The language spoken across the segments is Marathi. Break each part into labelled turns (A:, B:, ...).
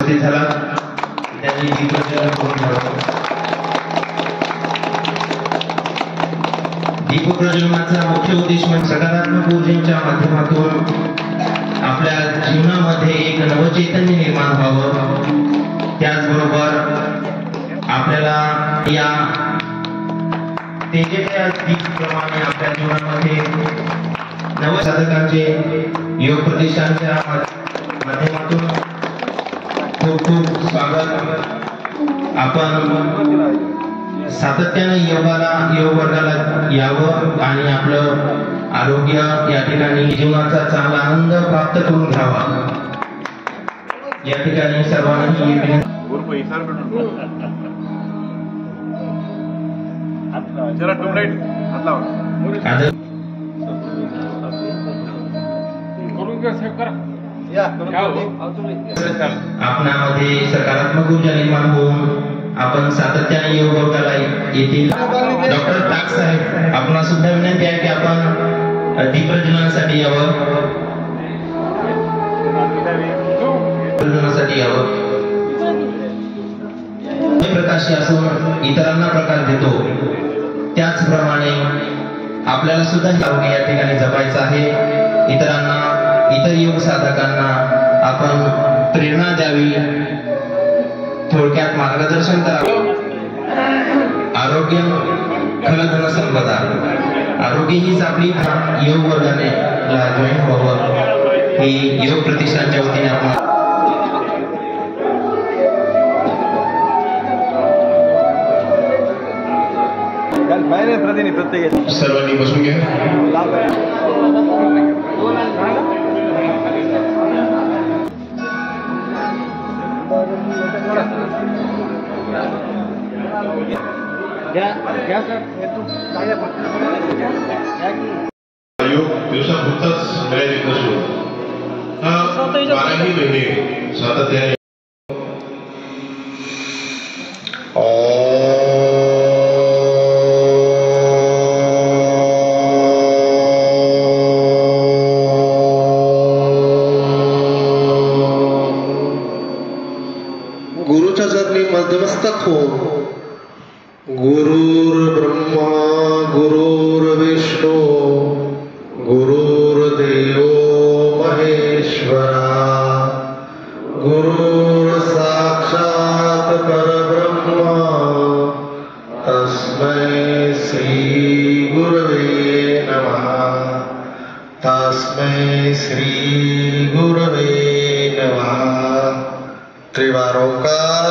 A: झाला त्यांनी दीपप्रज्वलन करून घ्यावं। दीपप्रज्वलनाचा मुख्य उद्देश म्हणजे सकारात्मक ऊर्जेच्या माध्यमातून आपल्या जीवनामध्ये एक नवचैतन्य निर्माण व्हावं। त्याचबरोबर आपल्याला या तेजेच्या दीपप्रमाणे आपल्या जीवनामध्ये नवसाधकांचे योग प्रतिष्ठानच्या माध्यमातून खूप खूप स्वागत। आपण सातत्याने योग वर्गाला यावं आणि आपलं आरोग्य या ठिकाणी जीवनाचा चांगला आनंद प्राप्त करून घ्यावा। या ठिकाणी सर्वांनी आपणामध्ये सकारात्मक ऊर्जा निर्माण होऊन आपण सातत्याने योग वर्गाला येतील। डॉक्टर टाक साहेब आपणा सुद्धा विनंती आहे की आपण दीपप्रज्वलनासाठी यावं। प्रकाशी असून इतरांना प्रकाश देतो त्याचप्रमाणे आपल्याला सुद्धा आरोग्य या ठिकाणी जपायचं आहे। इतरांना इतर योग साधकांना आपण प्रेरणा द्यावी, थोडक्यात मार्गदर्शन करावं। आरोग्य खलधन संपदा, आरोग्य हीच आपली योग वर्गाने जॉईन व्हावं ही योग प्रतिष्ठानच्या वतीने आपण
B: सर्वांनी बसून घ्या। दिवसापुरताच मर्यादित नसून हा 12ही महिने सातत्याने
C: गुरुच्या चरणी मध्यमस्तक हो। गुरुर्ब्रह्मा गुरुर्विष्णू गुरुर्देवो महेश्वरा गुरुर्साक्षात् परब्रह्मा तस्मै श्री गुरवे नमः। तस्मै श्री गुरवे नमः। त्रिवारोकार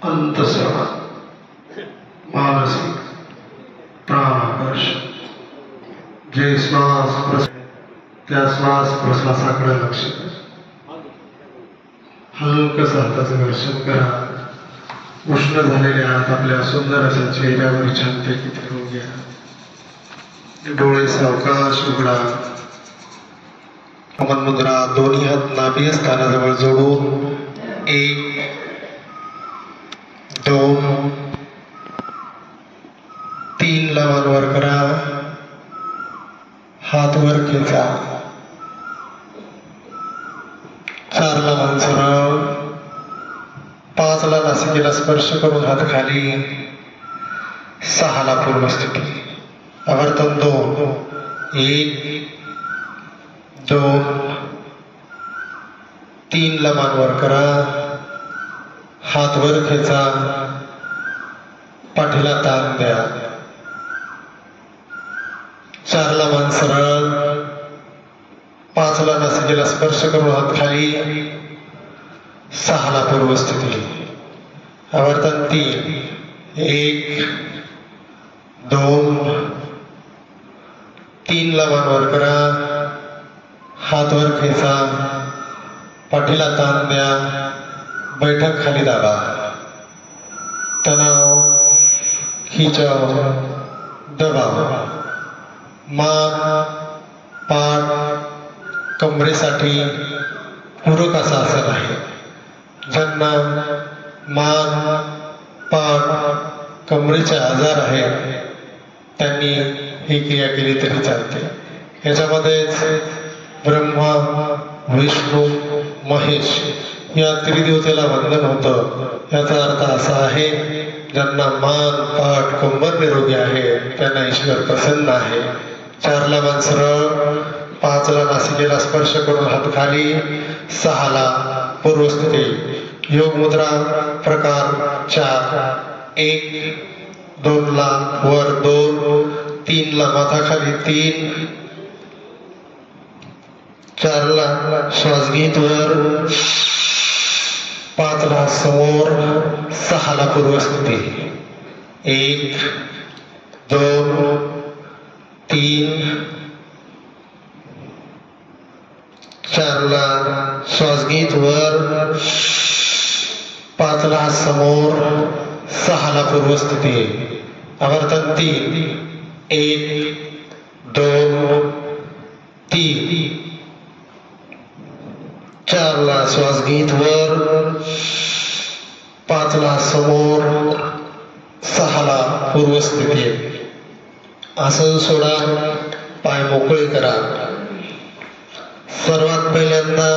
C: अंतःस्राव, मानसिक प्राणाकर्ष, जे श्वास त्या श्वास प्रश्वासाकडे लक्ष हलकं हाताचं घर्षण करा। उष्ण झालेल्या हात आपल्या सुंदर अशा चेहऱ्यावर छानपैकी फिरवून घ्या। डोळे सावकाश उघडा। कमल मुद्रा दोन्ही हात नाभी स्थानाजवळ जोडून 1 2 3 ला मान वर करा। हात वर खेचा। 4 ला मान सरळ। 5 ला नासिकेला स्पर्श करून हात खाली। 6 ला पूर्ण स्थिती। आवर्तन 2 1 2 3 ला मान वर करा। हात वर खेचा। पाठीला ताण द्या। 4 ला मान सरळ। 5 ला नासिकेला स्पर्श करून हात खाली। 6 पूर्वस्थिती. आवर्तन 3. 1 2 3 ला मान वर करा. हात वर खेचा. पाठीला ताण द्या. बैठक खाली दाबा. तणाव, खिचाव, दबाव. मान, पाठ, कमरेसाठी पूरक असा आसन आहे. ज्यांना मान, पाठ, कमरेचे आजार आहे त्यांनी ही क्रिया केली तरी चालते. याच्यामध्येच ब्रह्मा, विष्णू, महेश या त्रिदेवतेला वंदन होतं. याचा अर्थ असा आहे ज्यांना मान, पाठ, कंबर निरोगी आहे त्यांना ईश्वर प्रसन्न आहे. 4 ला मान सरळ. 5 ला नासिकेला स्पर्श करून हात खाली. 6 ला पूर्वस्थिती. योग मुद्रा प्रकार 4. 1 2 ला वर 2. 3 ला माथा खाली 3. 4 ला श्वास घेत वर. 5 ला समोर. 6 ला पूर्वस्थिती. 1 2 3 4 ला श्वास घेत वर. 5 ला समोर. 6 ला पूर्वस्थिती. आवर्तन 3. 1 2 3 4 ला श्वास घेत वर. 5 ला समोर. 6 ला पूर्वस्थिती. आसन सोडा. पाय मोकळे करा. सर्वात पहिल्यांदा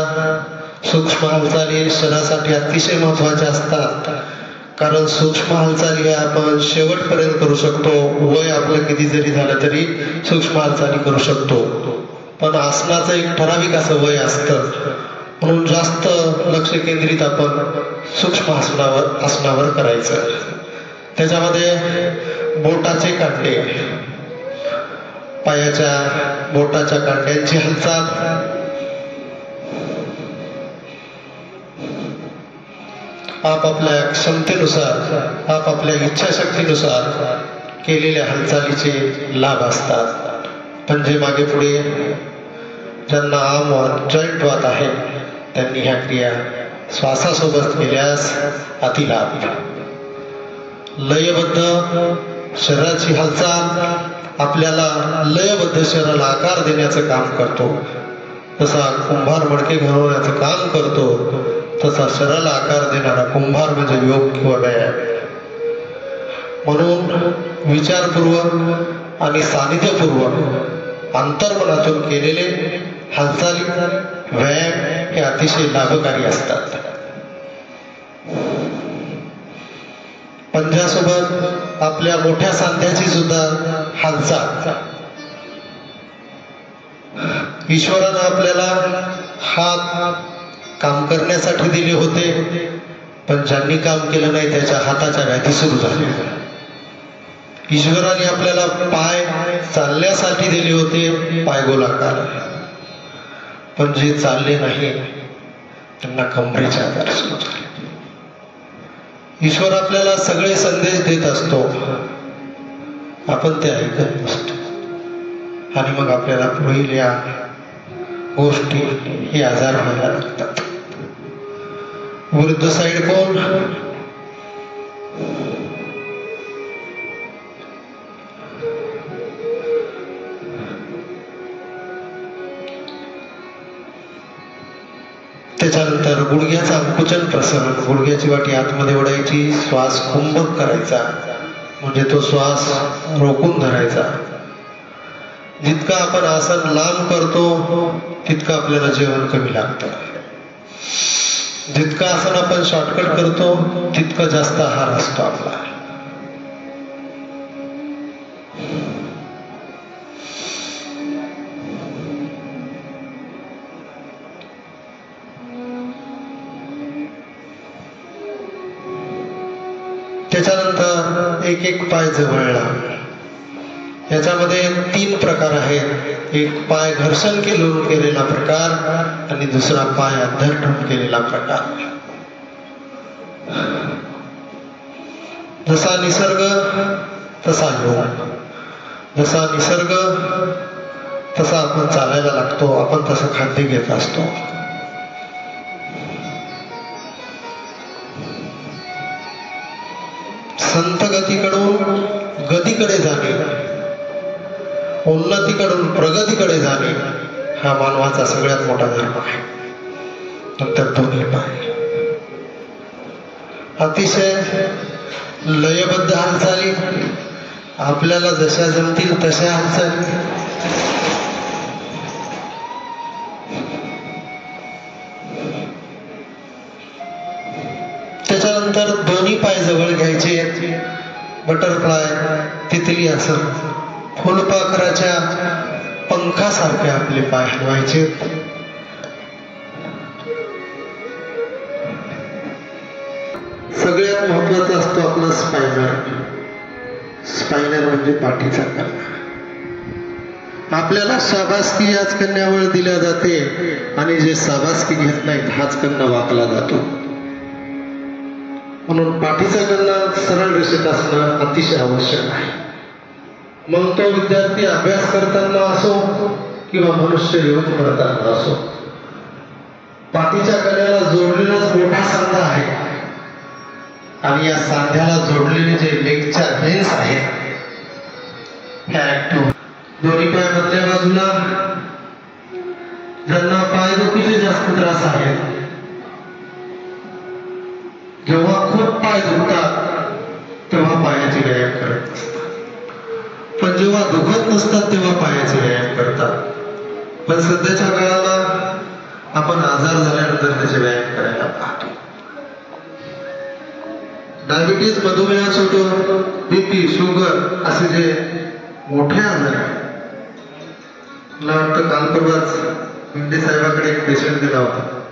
C: सूक्ष्म हालचाली शरीरासाठी अतिशय महत्वाच्या असतात. कारण सूक्ष्म हालचाली आपण शेवटपर्यंत करू शकतो. वय आपलं किती जरी झालं तरी सूक्ष्म हालचाली करू शकतो. पण आसनाचं एक ठराविक असं वय असतं. म्हणून जास्त लक्ष केंद्रित आपण सूक्ष्म आसनावर करायचं. त्याच्यामध्ये बोटाचे कांडे, पायाच्या बोटाच्या कांड्यांची हालचाल, आपापल्या क्षमतेनुसार, आपापल्या इच्छाशक्तीनुसार केलेल्या हालचालीचे लाभ असतात. म्हणजे मागे पुढे ज्यांना आम जॉईंट वात आहे त्यांनी ह्या क्रिया श्वासासोबत केल्यास अतिलाभ. लयबद्ध शरीराची हालचाल आपल्याला लयबद्ध शरीराला आकार देण्याचं काम करतो. जसा कुंभार मडके घडवण्याचं काम करतो तसा शरीराला आकार देणारा कुंभार म्हणजे योग किंवा व्यायाम. म्हणून विचारपूर्वक आणि सानिध्यपूर्वक अंतर्मनातून केलेले हालचाली, व्यायाम हे अतिशय लाभकारी असतात. पंजासोबत आपल्या मोठ्या सांध्याची सुद्धा हालचाल. ईश्वरानं आपल्याला हात काम करण्यासाठी दिले होते, पण ज्यांनी काम केलं नाही त्याच्या हाताच्या व्याधी सुरू झाल्या. ईश्वराने आपल्याला पाय चालण्यासाठी दिले होते, पाय गोलाकार, पण जे चालले नाही त्यांना कमरेचे आजार सुरू झाले. ईश्वर आपल्याला सगळे संदेश देत असतो, आपण ते ऐकत नसतो आणि मग आपल्याला पुढील या गोष्टी हे आजार व्हायला लागतात. वृद्ध साईड कोण? त्याच्यानंतर गुडघ्याचा अंकुचन प्रसरण. गुडघ्याची वाटी आतमध्ये ओढायची, श्वास कुंभक करायचा, म्हणजे तो श्वास रोखून धरायचा. जितका आपण आसन लांब करतो तितकं आपल्याला जेवण कमी लागतं. जितकं आसन आपण शॉर्टकट करतो तितकं जास्त आहार असतो आपला. त्याच्यानंतर एक एक पाय जवळला. याच्यामध्ये 3 प्रकार आहेत. एक पाय घर्षण केलेला प्रकार आणि दुसरा पाय अध्यात्म केलेला प्रकार. जसा निसर्ग तसा योग, जसा निसर्ग तसा आपण चालायला लागतो, आपण तसं खाद्य घेत असतो. संत गतीकडून गतीकडे जाणे, उन्नतीकडून प्रगतीकडे जाणे हा मानवाचा सगळ्यात मोठा धर्म आहे. नंतर दोन्ही पाय, अतिशय लयबद्ध हालचाली, आपल्याला जशा जमतील तशा हालचाली, त्याच्यानंतर दोन्ही पाय जवळ घ्यायचे, बटरफ्लाय, तितली आसन, फुलपाखराच्या पंखासारखे आपले पाय हलवायचे. सगळ्यात महत्वाचा असतो आपला स्पायनर. स्पायनर म्हणजे पाठीचा कणा. आपल्याला शाबासकी याच कन्यावर दिल्या जाते आणि जे शाबासकी घेत नाहीत हाच कन्ना वाकला जातो. म्हणून पाठीचा कन्ना सरळ रेषेत असणं अतिशय आवश्यक आहे. मग तो विद्यार्थी अभ्यास करताना असो किंवा मनुष्य योग करताना असो, पाठीच्या कण्याला जोडलेलाच मोठा सांधा आहे आणि या सांध्याला जोडलेले जे लेगच्या व्हेन्स आहेत ह्या ऍक्टिव्ह. दोन्ही पाय मधल्या बाजूला ज्यांना पायदुखीचे जास्त त्रास आहे, जेव्हा खूप पाय दुखतात तेव्हा पायाचे व्यायाम करत असतात, पण जेव्हा दुखत नसतात तेव्हा पायाचे व्यायाम करतात. पण सध्याच्या काळाला आपण आजार झाल्यानंतर त्याचे व्यायाम करायला पाहतो. डायबिटीज, मधुमेह सोडून बीपी, शुगर असे जे मोठे आजार आहेत. मला वाटतं काल परवाच भिंडे साहेबाकडे एक पेशंट गेला होता.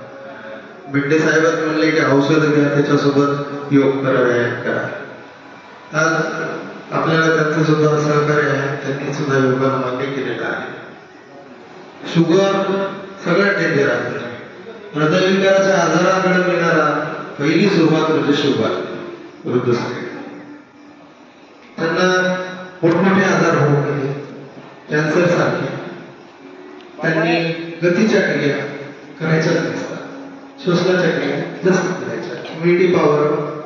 C: भिंडे साहेबांनी म्हणले की औषध घ्या, त्याच्यासोबत योग करा, व्यायाम करा. आज आपल्याला त्यांचं सुद्धा सहकार्य आहे, त्यांनी सुद्धा योगाला मान्य केलेलं आहे. शुगर सगळ्यात डेंजर आहे. हृदयविकाराच्या आजाराकडे येणारा पहिली सुरुवात म्हणजे शुगर. वृद्ध त्यांना मोठमोठे आजार होऊ नये, कॅन्सर सारखे. त्यांनी गतीच्या क्रिया करायच्याच नसतात, श्वसनाच्या क्रिया जास्त करायच्या, इम्युनिटी पॉवर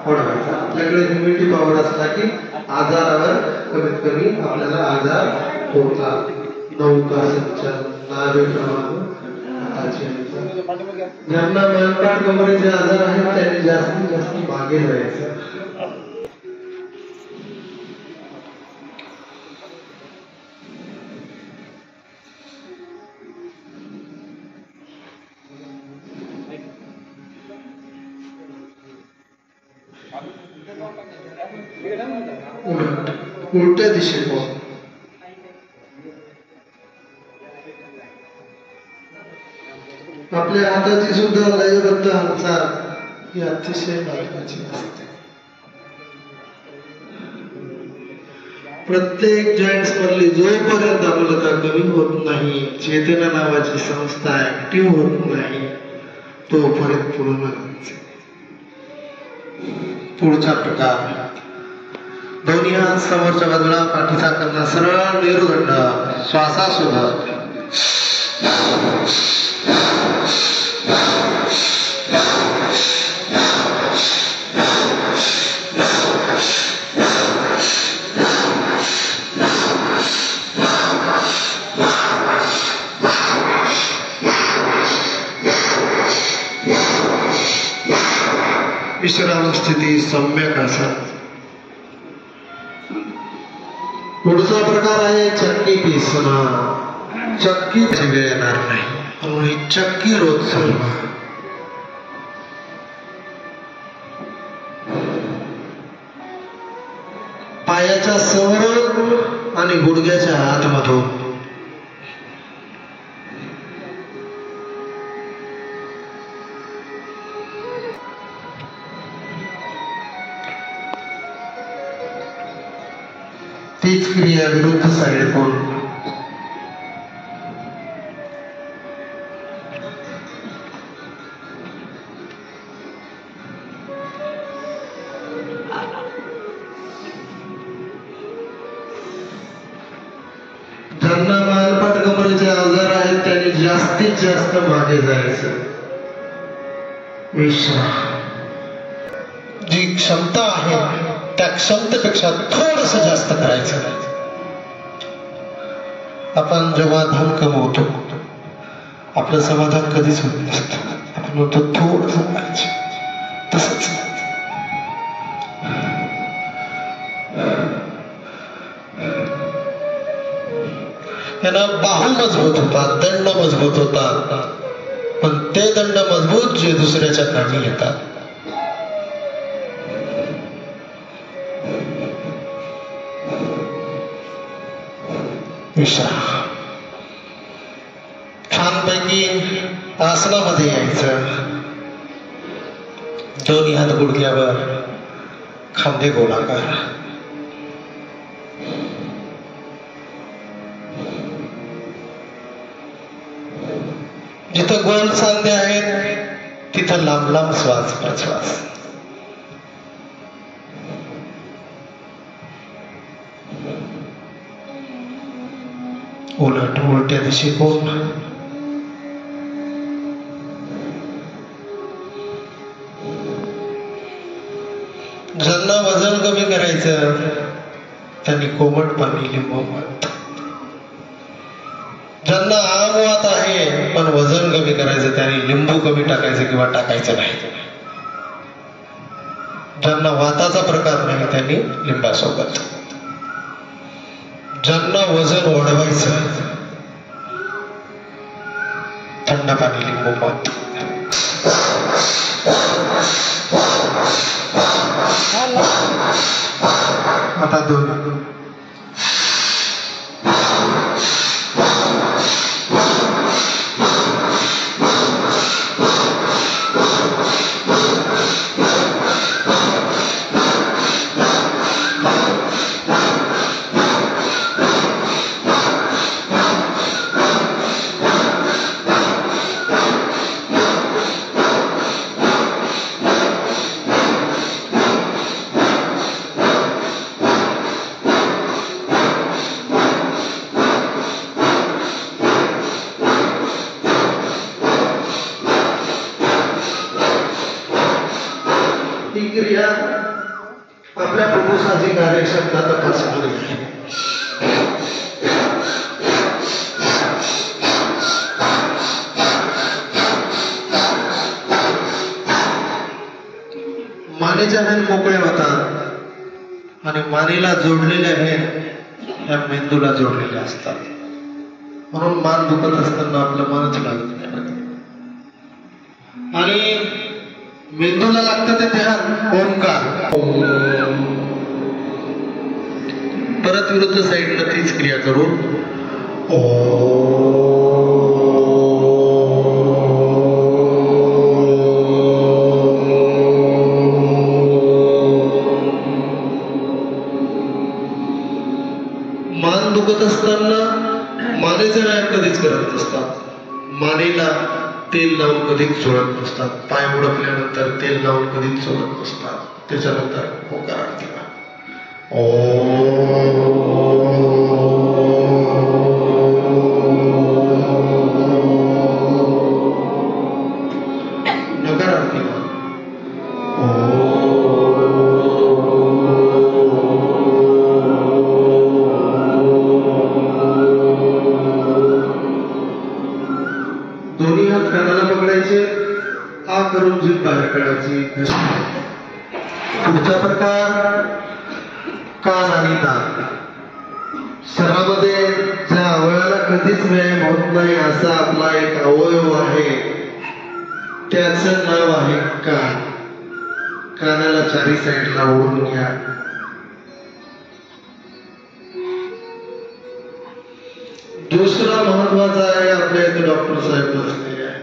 C: वाढवायचा. आपल्याकडे इम्युनिटी पॉवर असला की आजारावर कमीत कमी आपल्याला आजार होतात. नौका संचार, नावे प्रमाण, ज्यांना मनपाठ कमरेचे आजार आहेत त्यांनी जास्तीत जास्त मागे जायचं. उलट्या दिशेला आपल्या हाताची सुद्धा लयबद्ध हालचाल ही अतिशय महत्वाची असते. प्रत्येक जॉईंट्स मधली जोपर्यंत आम्लता कमी होत नाही, चेतना नावाची संस्था ऍक्टिव्ह होत नाही, तोपर्यंत पूर्ण. पुढचा प्रकार, दोन्ही हात समोरच्या बाजूला, पाठीचा कणा सरळ, मेरुदंड, श्वासासोबत विश्राम स्थिती, सम्यक आसन. पुढचा प्रकार आहे चक्की पिसणं. चक्की वेळ येणार नाही म्हणून ही चक्की रोज चालवा. पायाच्या समोर आणि गुडघ्याच्या आतमधून तीच क्रिया विरुद्ध साईड कोण. आपले जे आजार आहेत त्यांनी जास्तीत जास्त मागे जायचं. विश्राम. जी क्षमता आहे त्या क्षमतेपेक्षा थोडस जास्त करायचं. आपण जेव्हा धन कमवतो आपलं समाधान कधीच होत नसतं. आपण म्हणतो थोडस करायचं. तसंच यांना बाहू मजबूत होता, दंड मजबूत होता, पण ते दंड मजबूत जे दुसऱ्याच्या कामी येतात. विश्राम. छानपैकी आसनामध्ये यायचं. दोन्ही हात गुडघ्यावर, खांदे गोलाकार. जिथं गोल सांधे आहेत तिथं लांब लांब श्वास प्रश्वास. उलट उलट्या दिशे कोण. ज्यांना वजन कमी करायचं त्यांनी कोमट पाणी लिंबू मागत. ज्यांना आमवात आहे पण वजन कमी करायचं त्यांनी लिंबू कमी टाकायचं किंवा टाकायचं नाही. ज्यांना वाताचा प्रकार नाही त्यांनी लिंबासोबत. ज्यांना वजन वाढवायचं थंड पाणी लिंबू मागत. आता दोन ही क्रिया आपल्या फुफ्फुसाची कार्यक्षमता तपासणारी आहे. मानेच्या भेन मोकळ्या होतात आणि मानेला जोडलेल्या भेन ह्या मेंदूला जोडलेल्या असतात. म्हणून मान दुखत असताना आपलं मनच लागत नाही. आणि मेंदूला लागतं ते ध्यान ओंकार. परत विरुद्ध साईडला तीच क्रिया करू. मान दुखत असताना मानेचा व्यायाम कधीच करत नसतात. मानेला तेल लावून कधीच सोडत नसतात. पाय उडकल्यानंतर तेल लावून कधीच सोडत नसतात. त्याच्यानंतर ओंकार आरती. नकार आरती. दोन्ही हात कानाला पकडायचे. आ करून जीभ बाहेर काढायची. पुढचा प्रकार कान आणि दात. शरीरामध्ये ज्या अवयवाला कधीच व्यायाम होत नाही असा आपला एक अवयव आहे त्याचं नाव आहे कान. कानाला चारी साईडला ओढून घ्या. दुसरा महत्वाचा आहे आपल्या इथे डॉक्टर साहेब बसलेले आहे.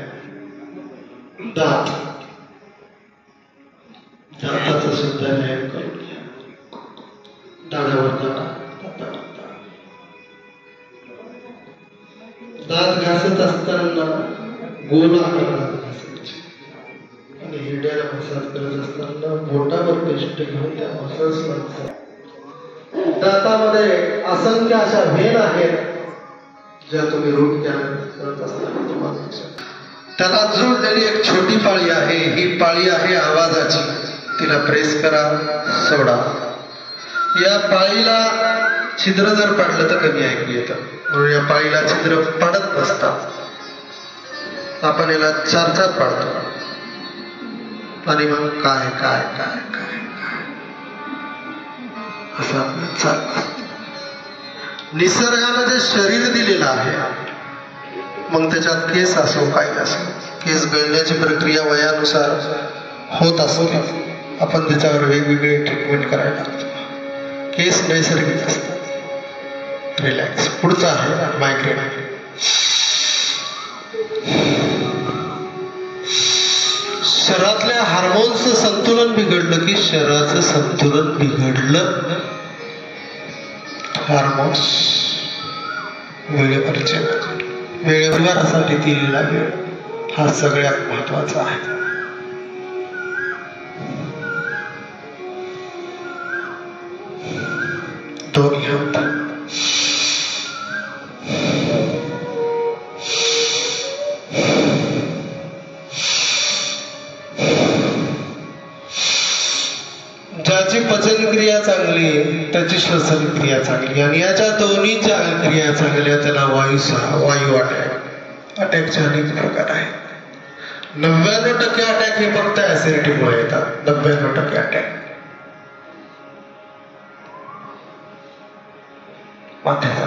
C: दात. दाताचा सुद्धा व्यायाम करून घ्या. दाढावर दाढा. दात घासत असताना गोल आकारात घासायचे आणि हिरड्याला मसाज करत असताना बोटावर पेस्ट घेऊन त्या मसाज करतात. दातामध्ये असंख्य अशा व्हेन आहेत ज्या तुम्ही रूट करत असताना तुम्हाला लक्षात. त्याला जोडलेली एक छोटी पाळी आहे. ही पाळी आहे आवाजाची. तिला प्रेस करा, सोडा. या पाळीला छिद्र जर पाडलं तर कमी ऐकू येतं, म्हणून या पाळीला छिद्र पाडत नसतात. आपण याला 4-4 पाडतो आणि मग काय काय काय काय असं आपलं चालू असतं. निसर्गानं जे शरीर दिलेलं आहे, मग त्याच्यात केस असो काही असो, केस गळण्याची प्रक्रिया वयानुसार होत असते. आपण त्याच्यावर वेगवेगळे ट्रीटमेंट करायला लागतो. केस नैसर्गिक असतात. रिलॅक्स. पुढचा आहे मायग्रेन. शरीरातल्या हार्मोन्सचं संतुलन बिघडलं की शरीराचं संतुलन बिघडलं. हार्मोन्स वेळेवर चेक, वेळेवरसाठी दिलेला वेळ हा सगळ्यात महत्वाचा आहे. दोन्ही हात ज्याची पचनक्रिया चांगली त्याची श्वसन क्रिया चांगली, आणि याच्या दोन्हीच्या क्रिया चांगल्या त्याला वायू अटॅक. अटॅकचे अनेक प्रकार आहेत. 99% अटॅक हे फक्त ऍसिडिटीमुळे येतात. 99% अटॅक माथ्याचा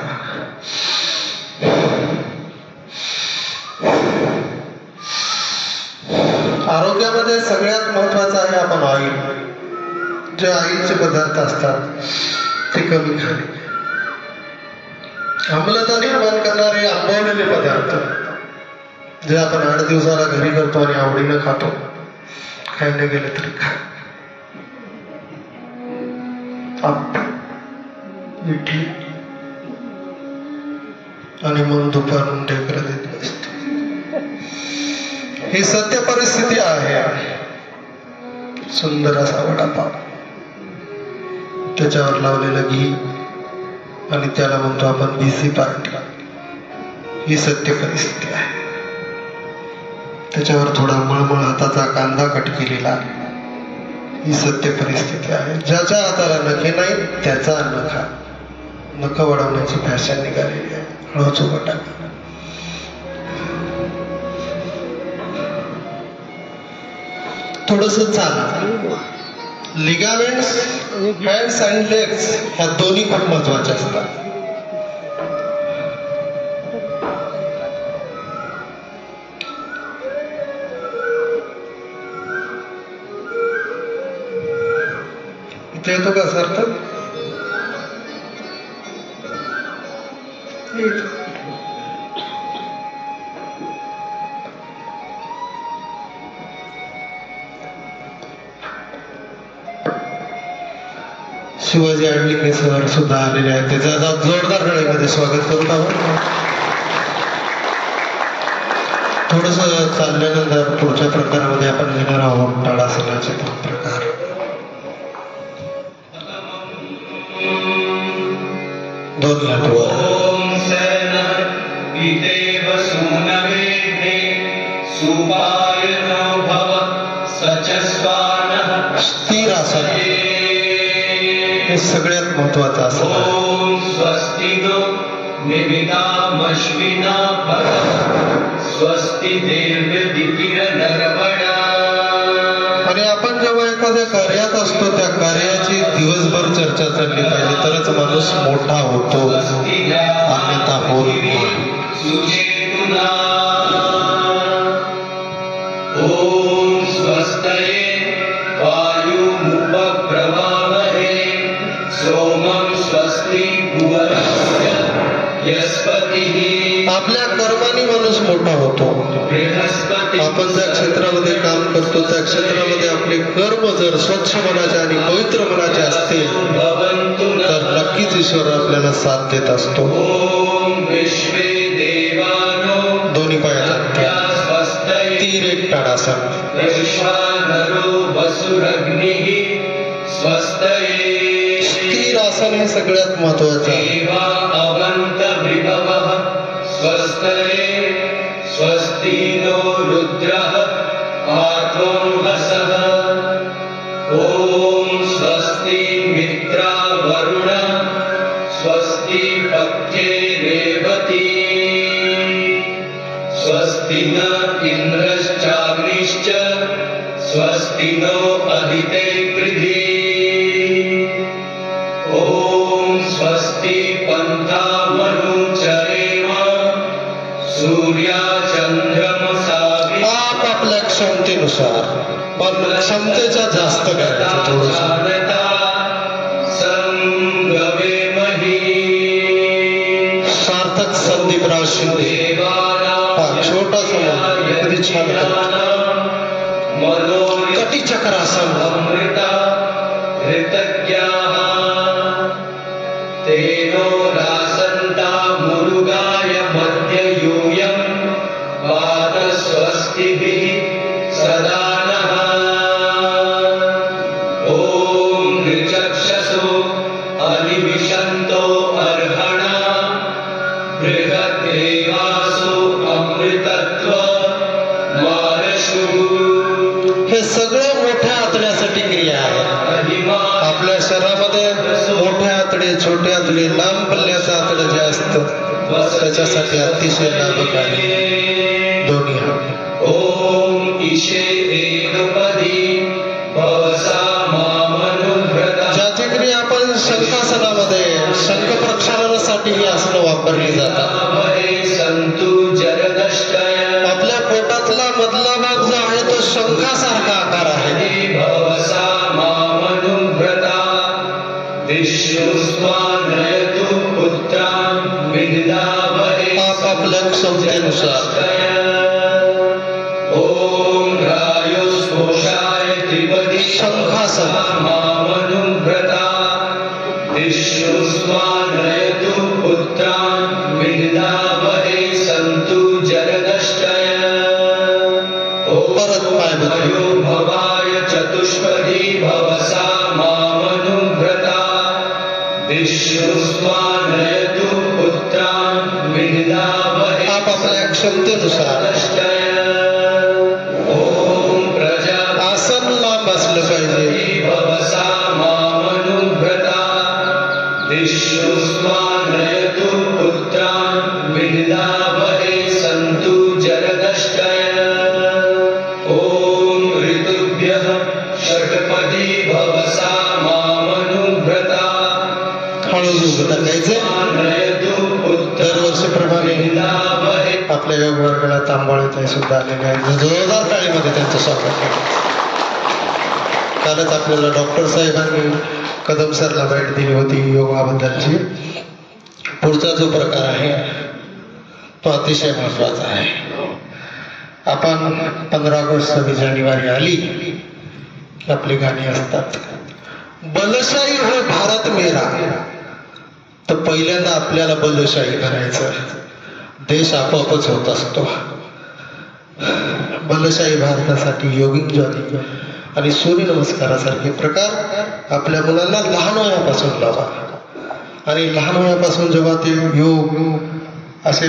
C: आरोग्यामध्ये सगळ्यात महत्वाचं आहे आपण ऑइल. जे ऑइलचे पदार्थ असतात ते कमी खाणे. आम्लता निर्माण करणारे आंबवलेले पदार्थ जे आपण 8 दिवसाला घरी करतो आणि आवडीनं खातो, खायला गेले तरी खा. इडली आणि मग दुपारून ढेकरं देत बसतो. ही सत्य परिस्थिती आहे. सुंदर असा वडापाव, त्याच्यावर लावलेलं घी, आणि त्याला म्हणतो आपण बिझी पार्टी. ही सत्य परिस्थिती आहे. त्याच्यावर थोडा मळमळ हाताचा कांदा कट केलेला, ही सत्य परिस्थिती आहे. ज्याच्या हाताला नखे नाही त्याचा नखा. नख वाढवण्याची फॅशन निघालेली आहे. हळूच उघटा. थोडस चाला. लिगामेंट्स, हँड्स अँड लेग्स ह्या दोन्ही खूप महत्वाच्या असतात. इथे येतो का सर? शिवाजी आडलिंगे सर सुद्धा आलेले आहेत. त्याचं जोरदार टाळीमध्ये स्वागत करत आहोत. थोडस चालल्यानंतर पुढच्या प्रकारामध्ये आपण घेणार आहोत ताडासनाचे 2 प्रकार. दोन्ही हात वर. स्थिर आसन हे सगळ्यात महत्वाचं आसन आहे. आणि आपण जेव्हा एखाद्या कार्यात असतो त्या कार्याची दिवसभर चर्चा चालली पाहिजे, तरच माणूस मोठा होतो, अन्यथा होत नाही.
D: ओम स्वस्तये वायुमुपप्रवामहे सोमं स्वस्ति भुवनस्य यस्पतिः.
C: आपल्या कर्माने माणूस मोठा होतो. आपण ज्या क्षेत्रामध्ये काम करतो त्या क्षेत्रामध्ये आपले कर्म जर स्वच्छ मनाचे आणि पवित्र मनाचे असतील तर नक्कीच ईश्वर आपल्याला साथ देत असतो. दोन्ही पायाचा तीर एक ताडासन. स्थिर आसन हे सगळ्यात महत्वाचं आहे.
D: स्वस्ति न इन्द्रश्चाग्निश्च स्वस्ति नो अदिते पृथ्वी ॐ स्वस्ति पंथामनुचरेम सूर्या चंद्रमसा
C: आप आपल्या क्षमतेनुसार पण क्षमतेच्या जास्त करायचं थोडंसं सार्थक संदीपराव शिंदे हा छोटा समूह किती छान कटी चक्रासन
D: तेनो रासन्ता मुरुगाय मध्य यूयं वाद स्वस्तिभिः सदा नः ॐ ऋचक्षसो अनिविशन्तो अर्हणा बृहद्देवासो अमृतत्व मानशु
C: हे सगळे मोठ्या आतड्यासाठी क्रिया आहे आपल्या शरीरामध्ये मोठे आतडे छोटे आतडे लांब पल्ल्याचं आतडे जे असतं त्याच्यासाठी अतिशय लाभक आहे दोन्ही
D: ओम ईशे एकपदी भवसा मामनुव्रता
C: ज्याची क्रिया आपण शंखासनामध्ये शंख प्रक्षालनासाठी ही आसनं वापरली जातात
D: संतु जलदष्टय
C: आपल्या पोटातला मधला भाग जो आहे तो शंखासारखा आकार आहे
D: भवसा मामनुव्रता विश्वस्मानयतु पुत्रान् विद्यावहे
C: आपल्या क्षमतेनुसार
D: ओम रायुस्पोषाय त्रिपदी
C: शंखासन
D: मामनुव्रता विश्वस्मानयतु पुत्रान् विद्यावहे सन्तु जलदष्टय
C: परत पाय बदलू
D: भवाय चतुष्पदी भवसा मामनुव्रता विश्वस्मानयतु पुत्रान् विद्यावहे
C: आप आपल्या क्षमतेनुसार
D: ओम प्रजा
C: आसन लांब असलं पाहिजे
D: भवसा मामनुव्रता विश्वस्मानयतु पुत्रान् विद्यावहे सन्तु जलदष्टय ओम ऋतुभ्यः षट्पदी भवसा मामनुव्रता
C: हळूहळू टाकायचे दरवर्षीप्रमाणे आपल्या योग वर्गाला तांबोळीताई सुद्धा आलेले आहेत जोरदार टाळीमध्ये त्यांचं स्वागत आहे कालच आपल्याला डॉक्टर साहेबांनी कदम सरला भेट दिली होती योगाबद्दलची पुढचा जो प्रकार आहे तो अतिशय महत्वाचा आहे आपण 15 ऑगस्ट 26 जानेवारी आली की आपली गाणी असतात बलशाही हो भारत मेरा तर पहिल्यांदा आपल्याला बलशाही करायचं देश आपोआपच होत असतो बलशाही भारतासाठी योगिक ज्वाली आणि सूर्यनमस्कारासारखे प्रकार आपल्या मुलांना लहान वयापासून लावा आणि लहान वयापासून जेव्हा ते योग असे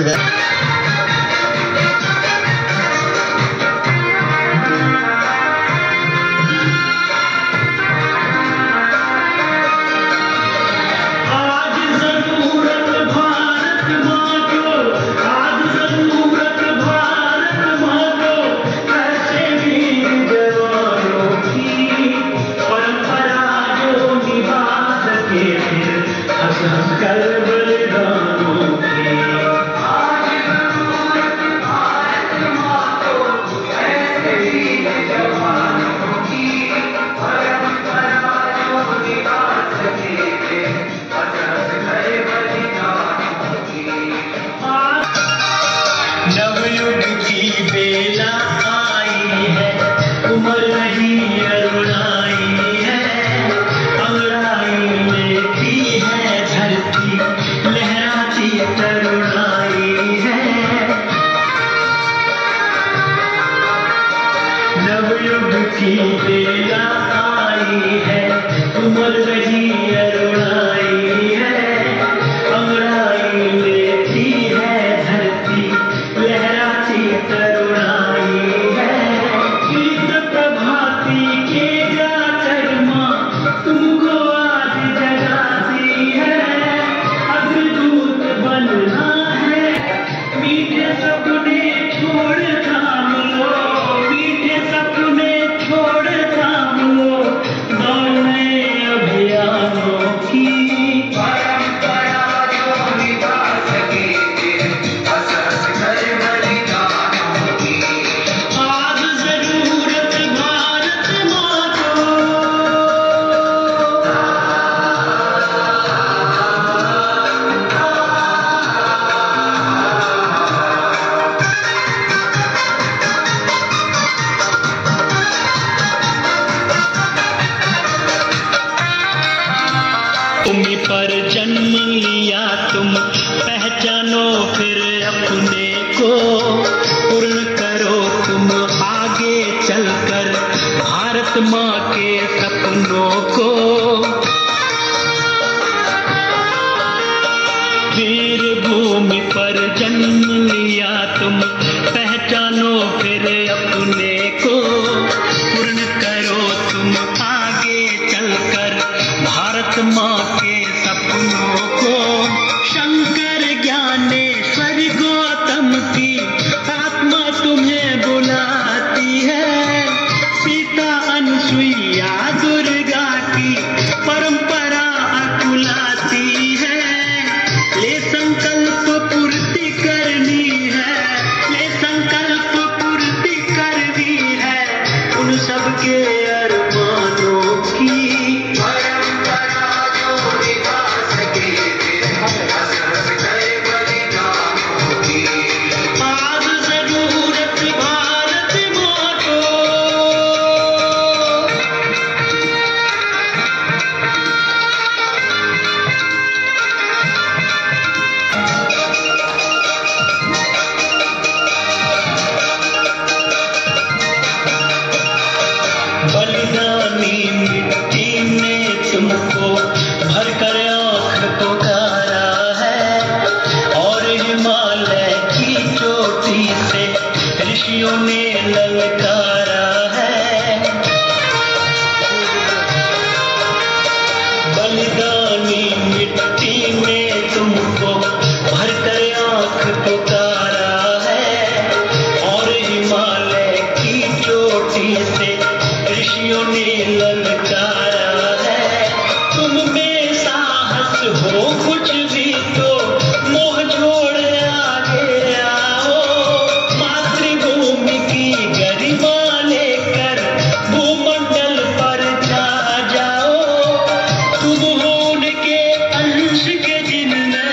E: सपने छोड़ के सपनों को। वीर भूमि पर जन्म लिया तुम, पहचानो फिर अपने को। पूर्ण करो तुम आगे चलकर भारत माँ के सपनों को। शंकर ज्ञानेश्वर गौतम की आत्मा तुम्हें बुलाती है। सीता अनुसुईया दुर्गा की परंपरा अकुलाती है। ले संकल्प पूर्ति करनी है, ले संकल्प पूर्ति करनी है उन सबके अरमानों की। बलिदानी मिट्टी ने तुमको भरकर आँख पुकारा है। और हिमालय की चोटी से ऋषियों ने ललकारा है। बलिदानी मिट्टी ने तुमको भरकर आँख पुकारा है। और हिमालय की चोटी से ऋषियों ने ललकारा है। तुम में साहस हो कुछ भी तो मोह छोड़ आगे आओ। मातृभूमि की गरिमा लेकर भूमंडल पर जा जाओ। तुम हो उनके अंश के जिनने,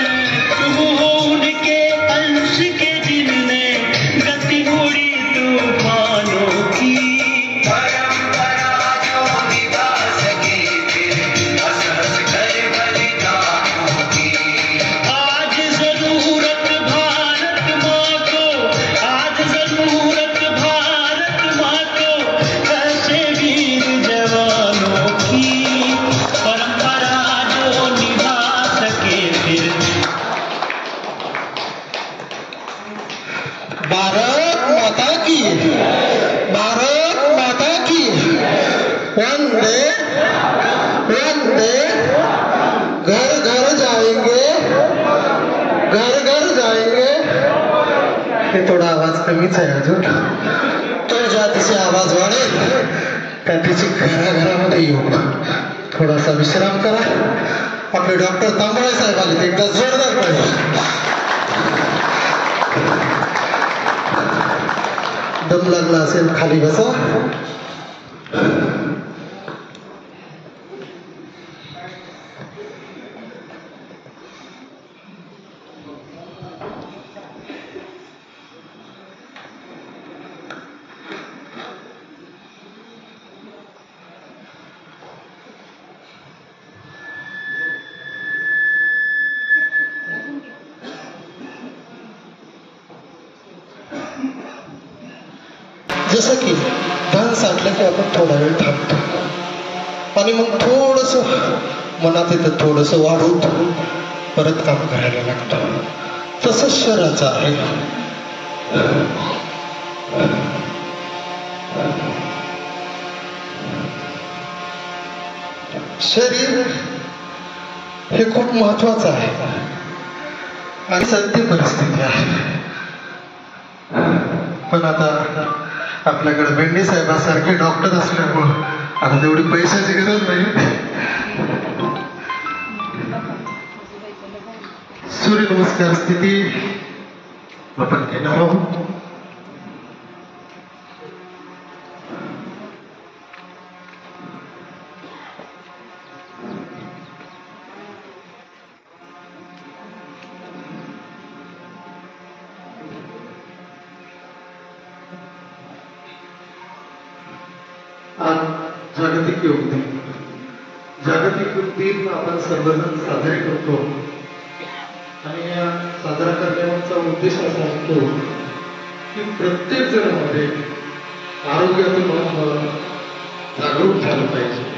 E: तुम हो उनके अंश के जिनने गति मोड़ी तूफानों की।
C: भारत माता की, भारत माता की। वंदे वंदे। घर घर जाएंगे, घर घर जाएंगे। हे थोडा आवाज कमीच आहे अजून, तो ज्या तिचे आवाज वाढेल त्या तिची घराघरामध्ये येऊ। थोडासा विश्राम करा। आपले डॉक्टर तांबळे साहेब आले, एकदा जोरदार पाहिजे। दम लागला असेल खाली बसा। जसं की धन साठलं की आपण थोडा वेळ थांबतो आणि मग थोडस मनात येतं, थोडस वाढवतो, परत काम करायला लागतं. तसंच शरीराचं आहे. शरीर हे खूप महत्वाचं आहे आणि सत्य परिस्थिती आहे. पण आता आपल्याकडे बेंडे साहेबांसारखे डॉक्टर असल्यामुळं आता तेवढी पैशाची गरज नाही. सूर्यनमस्कार स्थिती आपण घेणार आहोत. आज जागतिक योग दिन. जागतिक योग दिन आपण सर्वजण साजरे करतो आणि या साजरा करण्याचा उद्देश असा असतो की प्रत्येक जणांमध्ये आरोग्याचं महत्व, जागरूक झालं पाहिजे.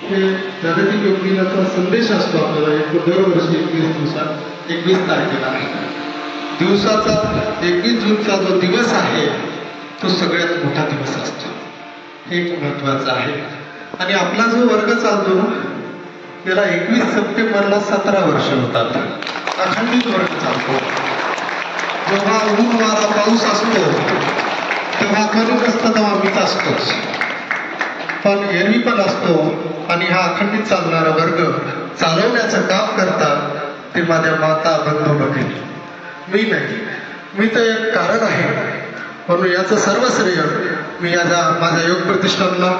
C: हे जागतिक योग दिनाचा संदेश असतो आपल्याला. एक दरवर्षी 21 तारखेला दिवसाचा 21 जूनचा जो दिवस आहे तो सगळ्यात मोठा दिवस असतो. हे एक महत्वाचं आहे. आणि आपला जो वर्ग चालतो ना त्याला 21 सप्टेंबरला 17 वर्ष होतात. अखंडित वर्ग चालतो. जेव्हा ऊन वारा पाऊस असतो तेव्हा कमी नसतं तेव्हा मीच असतोच, पण एरवी पण असतो. आणि हा अखंडित चालणारा वर्ग चालवण्याचं काम करतात ते माझ्या माता बंधू भगिनी, मी नाही. मी तर एक कारण आहे, म्हणून याचं सर्व श्रेय मी माझ्या योग प्रतिष्ठानला,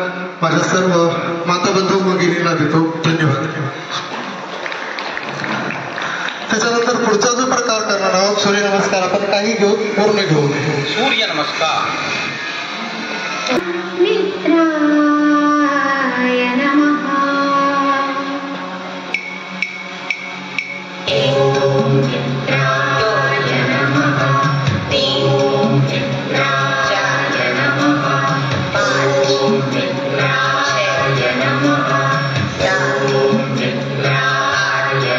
C: माझ्या सर्व माता बंधू भगिनींना देतो. धन्यवाद. त्याच्यानंतर पुढचा जो प्रकार करणार आहोत सूर्यनमस्कार. आपण काही घेऊ, पूर्ण घेऊ.
A: सूर्य नमस्कार.
F: मित्राय नमः. ओम मित्राय नमः. ओम मित्राय नमः. ओम मित्राय नमः. ओम मित्राय नमः. ओम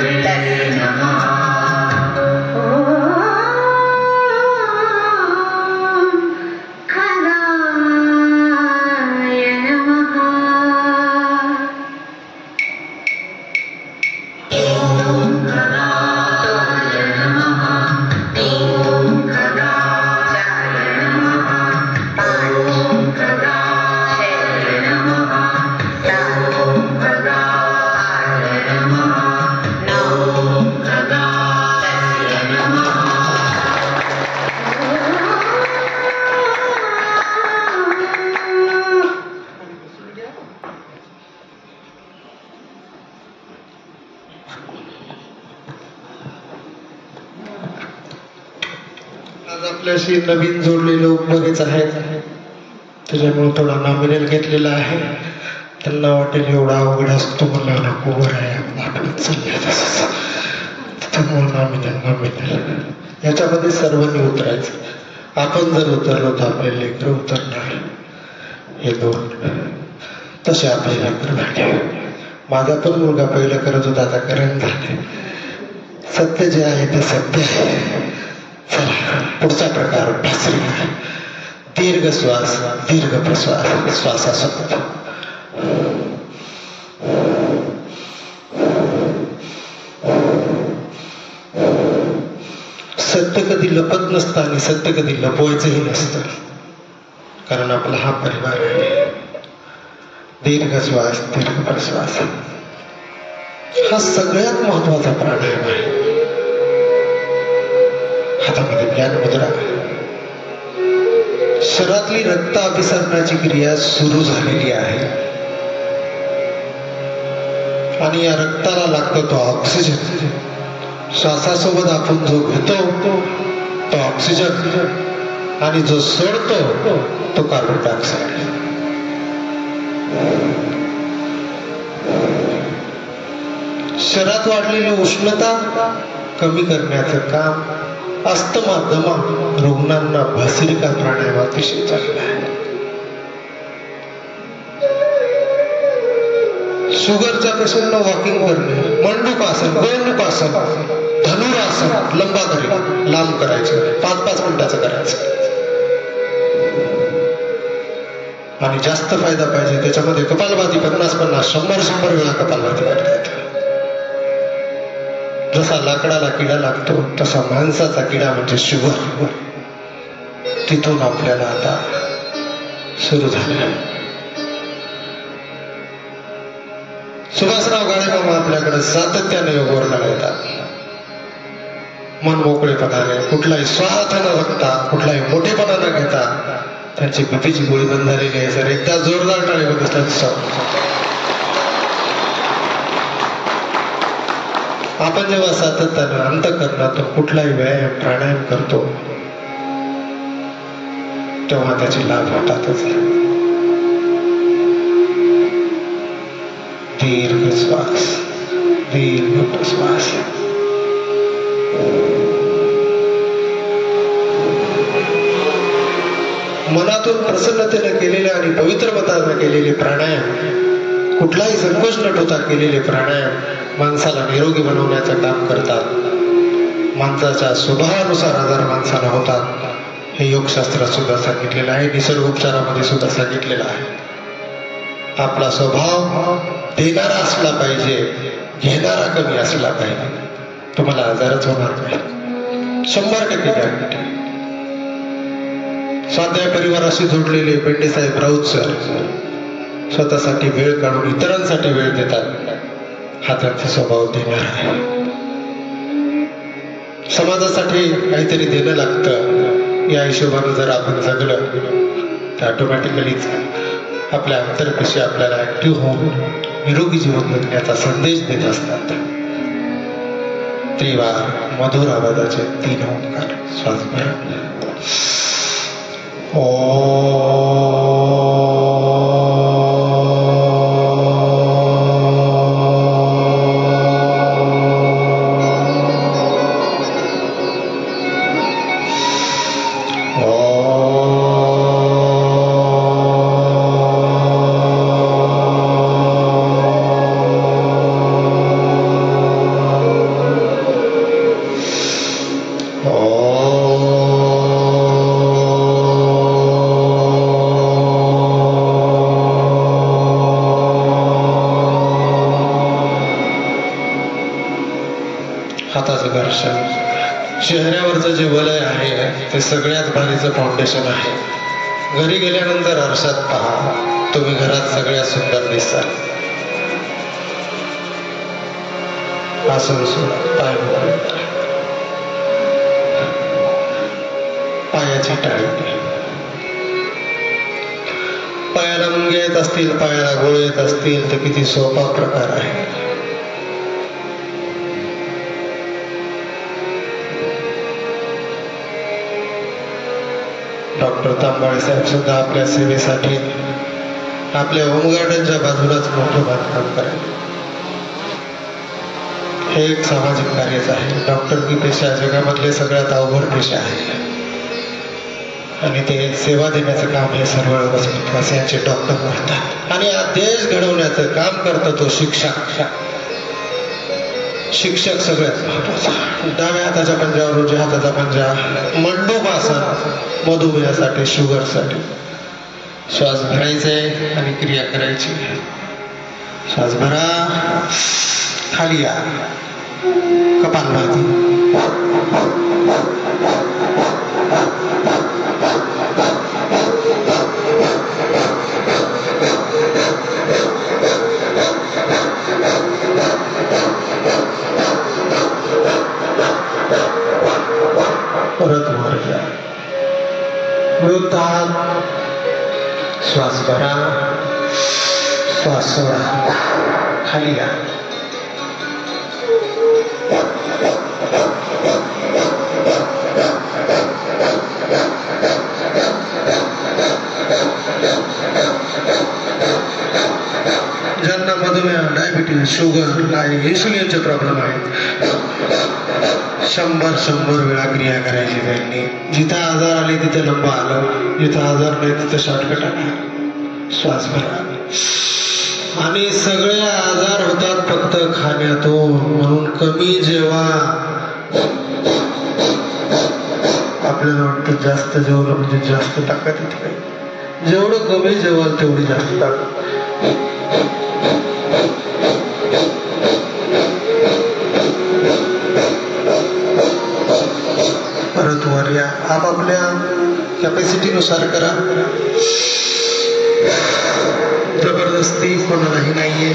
F: मित्राय नमः.
C: आपल्याशी नवीन जोडलेले लोक बरेच आहेत, त्याच्यामुळे थोडा नॉमिनल घेतलेला आहे. त्यांना वाटेल एवढा अवघड असतो मला नको, बरं आहे आपण चाललंय तसंच, त्यामुळे नॉमिनल याच्यामध्ये सर्वांनी उतरायचं. आपण जर उतरलो तर आपले लेकरं उतरणार. हे दोन तसे आपले लेकरं झाले. माझा पण मुलगा पहिलं करत होता, आता करण झाले. सत्य जे आहे ते सत्य आहे. चला पुढचा प्रकार भस्त्रिका. दीर्घ श्वास, दीर्घ प्रश्वास, श्वासासोबत. सत्य कधी लपत नसतं आणि सत्य कधी लपवायचंही नसतं, कारण आपला हा परिवार आहे. दीर्घ श्वास, दीर्घ प्रश्वास हा सगळ्यात महत्वाचा प्राणायाम आहे. हातामध्ये ज्ञान मुद्रा. शरीरातली रक्त अभिसरणाची क्रिया सुरू झालेली आहे. आणि या रक्ताला लागतो तो ऑक्सिजन. श्वासासोबत आपण जो घेतो तो ऑक्सिजन आणि जो सोडतो तो कार्बन डायऑक्साइड. शरीरात वाढलेली उष्णता कमी करण्याचं काम अस्थमा दमा रुग्णांना भस्त्रिका प्राणायाम अतिशय चांगला आहे. शुगरच्या पेशंटला वॉकिंग करणे, मंडूकासन, गोमुखासन, धनुरासन, लंबाकरी लांब करायचं, 5-5 मिनिटाचं करायचं. आणि जास्त फायदा पाहिजे त्याच्यामध्ये कपालभाती 50-50, 100 वेळा कपालभाती करतात. जसा लाकडाला किडा लागतो तसा माणसाचा किडा म्हणजे शुगर. तिथून आपल्याला आता सुरू झालं. सुभाषराव गाळेबाबा आपल्याकडे सातत्याने योग वर्गाला येतात. मन मोकळेपणाने, कुठलाही स्वार्थ न बघता, कुठलाही मोठेपणा न घेता. त्यांची बीपीची गोळी बंद झालेली आहे. सर एकदा जोरदार टाळी बघितलं. आपण जेव्हा सातत्याने अंतःकरणातून कुठलाही व्यायाम प्राणायाम करतो तेव्हा त्याचे लाभ होतातच. दीर्घ श्वास, दीर्घ श्वास. मनातून प्रसन्नतेने केलेले आणि पवित्र मताने केलेले प्राणायाम, कुठलाही संकोच न ठेवता केलेले प्राणायाम माणसाला निरोगी बनवण्याचं काम करतात. माणसाच्या स्वभावानुसार आजार माणसाला होतात हे योगशास्त्रात सुद्धा सांगितलेलं आहे, निसर्गोपचारामध्ये सुद्धा सांगितलेलं आहे. आपला स्वभाव देणारा असला पाहिजे, घेणारा कमी असला पाहिजे. तुम्हाला आजारच होणार नाही, 100% गॅरंटी. स्वाध्याय परिवाराशी जोडलेले पेंडेसाहेब राऊत सर स्वतःसाठी वेळ काढून इतरांसाठी वेळ देतात. हा त्यांचा स्वभाव देणार आहे. समाजासाठी काहीतरी देणं लागतं. या हिशोबानं जर आपण जगलं तर ऑटोमॅटिकलीच आपल्या अंतर्कशी आपल्याला ऍक्टिव्ह होऊन निरोगी जीवन जगण्याचा संदेश देत असतात. त्रिवार मधुर आवाजाचे 3 ओंकार. श्वास घ्या. चेहऱ्यावरचं जे वलय आहे ते सगळ्यात भारीचं फाउंडेशन आहे. घरी गेल्यानंतर आरशात पहा, तुम्ही घरात सगळ्यात सुंदर दिसताल. आसन सोडा, पाय मोकळे, पायाची टाळी. पायाला मुंग्या येत असतील, पायाला गोळे येत असतील तर किती सोपा प्रकार आहे. डॉक्टर तांबाळे साहेब सुद्धा आपल्या सेवेसाठी आपल्या होम गार्डनच्या बाजूलाच मोठं बांधकाम करायचे. हे एक सामाजिक कार्यच आहे. डॉक्टरकी पेशा जगामधले सगळ्यात अवघड पेशा आहे आणि ते सेवा देण्याचं काम हे सर्व वसयांचे डॉक्टर करतात. आणि हा देश घडवण्याचं काम करतो तो शिक्षक. शिक्षक सगळ्यात महत्वाचा. डाव्या हाताच्या पंजावर उजव्या हाताचा पंजा. मंडूकासन मधुमेहासाठी, शुगरसाठी. श्वास भरायचे आणि क्रिया करायची. श्वास भरा, खाली या, कपालभाती. परत वर घ्या. वृत्तात श्वास भरा, श्वास सोडा, खाली या. शुगर काय इन्सुलिनचे प्रॉब्लेम आहेत 100 वेळा क्रिया करायची त्यांनी. जिथं आजार आले तिथे लंब आलं, जिथं आजार नाही तिथं शॉर्टकट आला, श्वास भरा. आणि सगळे आजार होतात फक्त खाण्यातून. म्हणून कमी जेव्हा आपल्याला वाटतं जास्त जेवलं म्हणजे जास्त ताकद येते काही. जेवढं कमी जेवाल तेवढी जास्त ताकद. परत वर या, आपापल्या कॅपॅसिटीनुसार करा. जबरदस्ती कोणालाही नाहीये.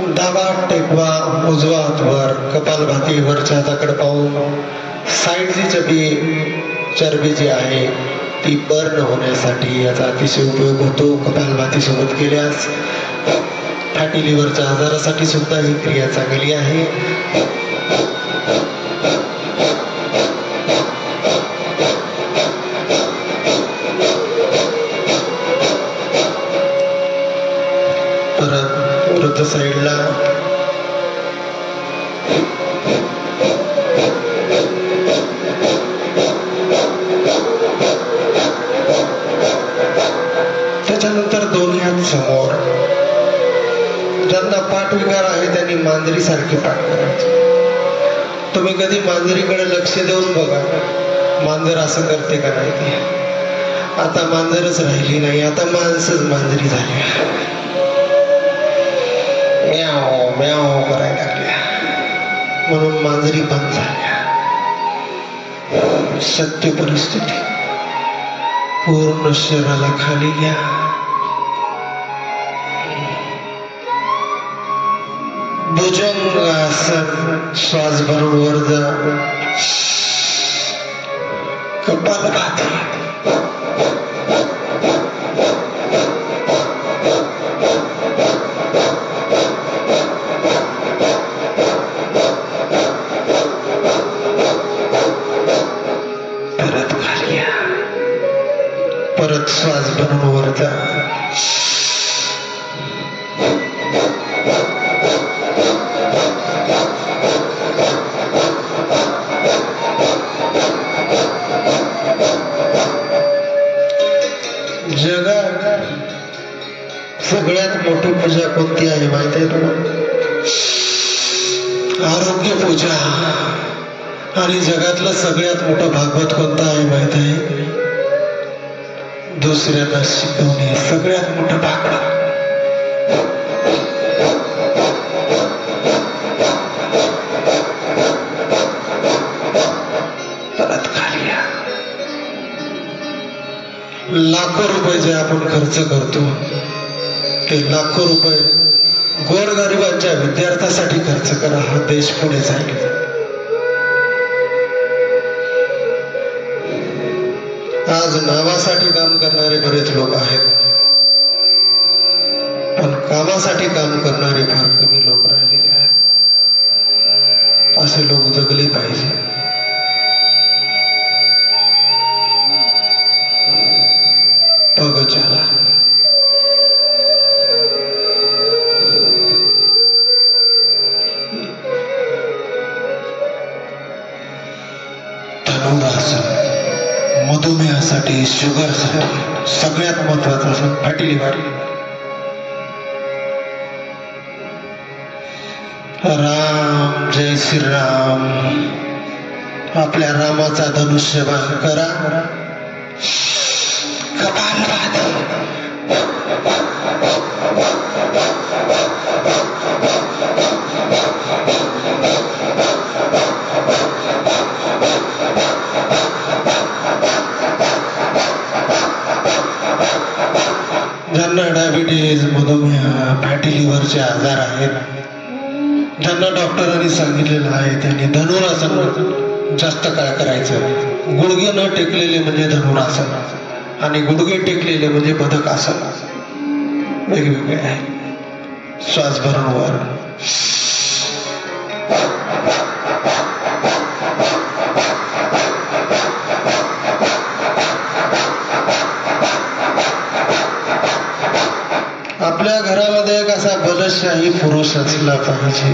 C: डावा टेकवा, उजवा हात वर, कपालभाती वरच्या हाताकडे पाहून. साईडची चरबी जी आहे ती बर्न होण्यासाठी याचा अतिशय उपयोग होतो. कपालभाती सोबत केल्यास फॅटी लिव्हरच्या आजारासाठी सुद्धा ही क्रिया चांगली आहे. परत वृद्ध साईडला त्याच्यानंतर दोन्ही हात समोर. ज्यांना पाठविकार आहे त्यांनी मांजरी सारखी पाठ करायची. तुम्ही कधी मांजरीकडे लक्ष देऊन बघा, मांजर असं करते का नाही ते. आता मांजरच राहिली नाही, आता माणसंच मांजरी झाली. म्याव म्याव करायला लागल्या, म्हणून मांजरी बंद झाल्या. सत्य परिस्थिती. पूर्ण शरीराला खाली घ्या. भुजंगासन. श्वास भरून वर जा. कपालभाती. परत खाली या. परत श्वास भरून वर जा. जगात सगळ्यात मोठी पूजा कोणती आहे माहिती आहे तुम्हाला? आरोग्य पूजा. आणि जगातलं सगळ्यात मोठं भागवत कोणतं आहे माहित आहे? दुसऱ्यांना शिकवणे. सगळ्यात मोठं भागवत. परत खाली या. लाखो रुपये जे आपण खर्च करतो ते लाखो रुपये गोरगरिबांच्या विद्यार्थ्यासाठी खर्च करा. हा देश पुढे जाईल. आज नावासाठी काम करणारे बरेच लोक आहेत, पण कामासाठी काम करणारे फार कमी लोक राहिलेले आहेत. असे लोक जगले पाहिजे. चला धनुरासन. मधुमेहासाठी, शुगरसाठी सगळ्यात महत्वाचं असं फॅटी लिव्हर. राम जय श्रीराम. आपल्या रामाचा धनुष्यबाण करा. कपालभाती. ज्यांना डायबिटीज, मधुमेह, फॅटी लिव्हरचे आजार आहेत, ज्यांना डॉक्टरांनी सांगितलेलं आहे त्यांनी धनुरासन जास्त काळ करायचं. गुडघे न टेकलेले म्हणजे धनुरासन आणि गुडघे टेकलेले म्हणजे बदकासन. वेगवेगळे आहे. श्वास भरून वर. आपल्या घरामध्ये एक असा बलशाही पुरुष असला पाहिजे,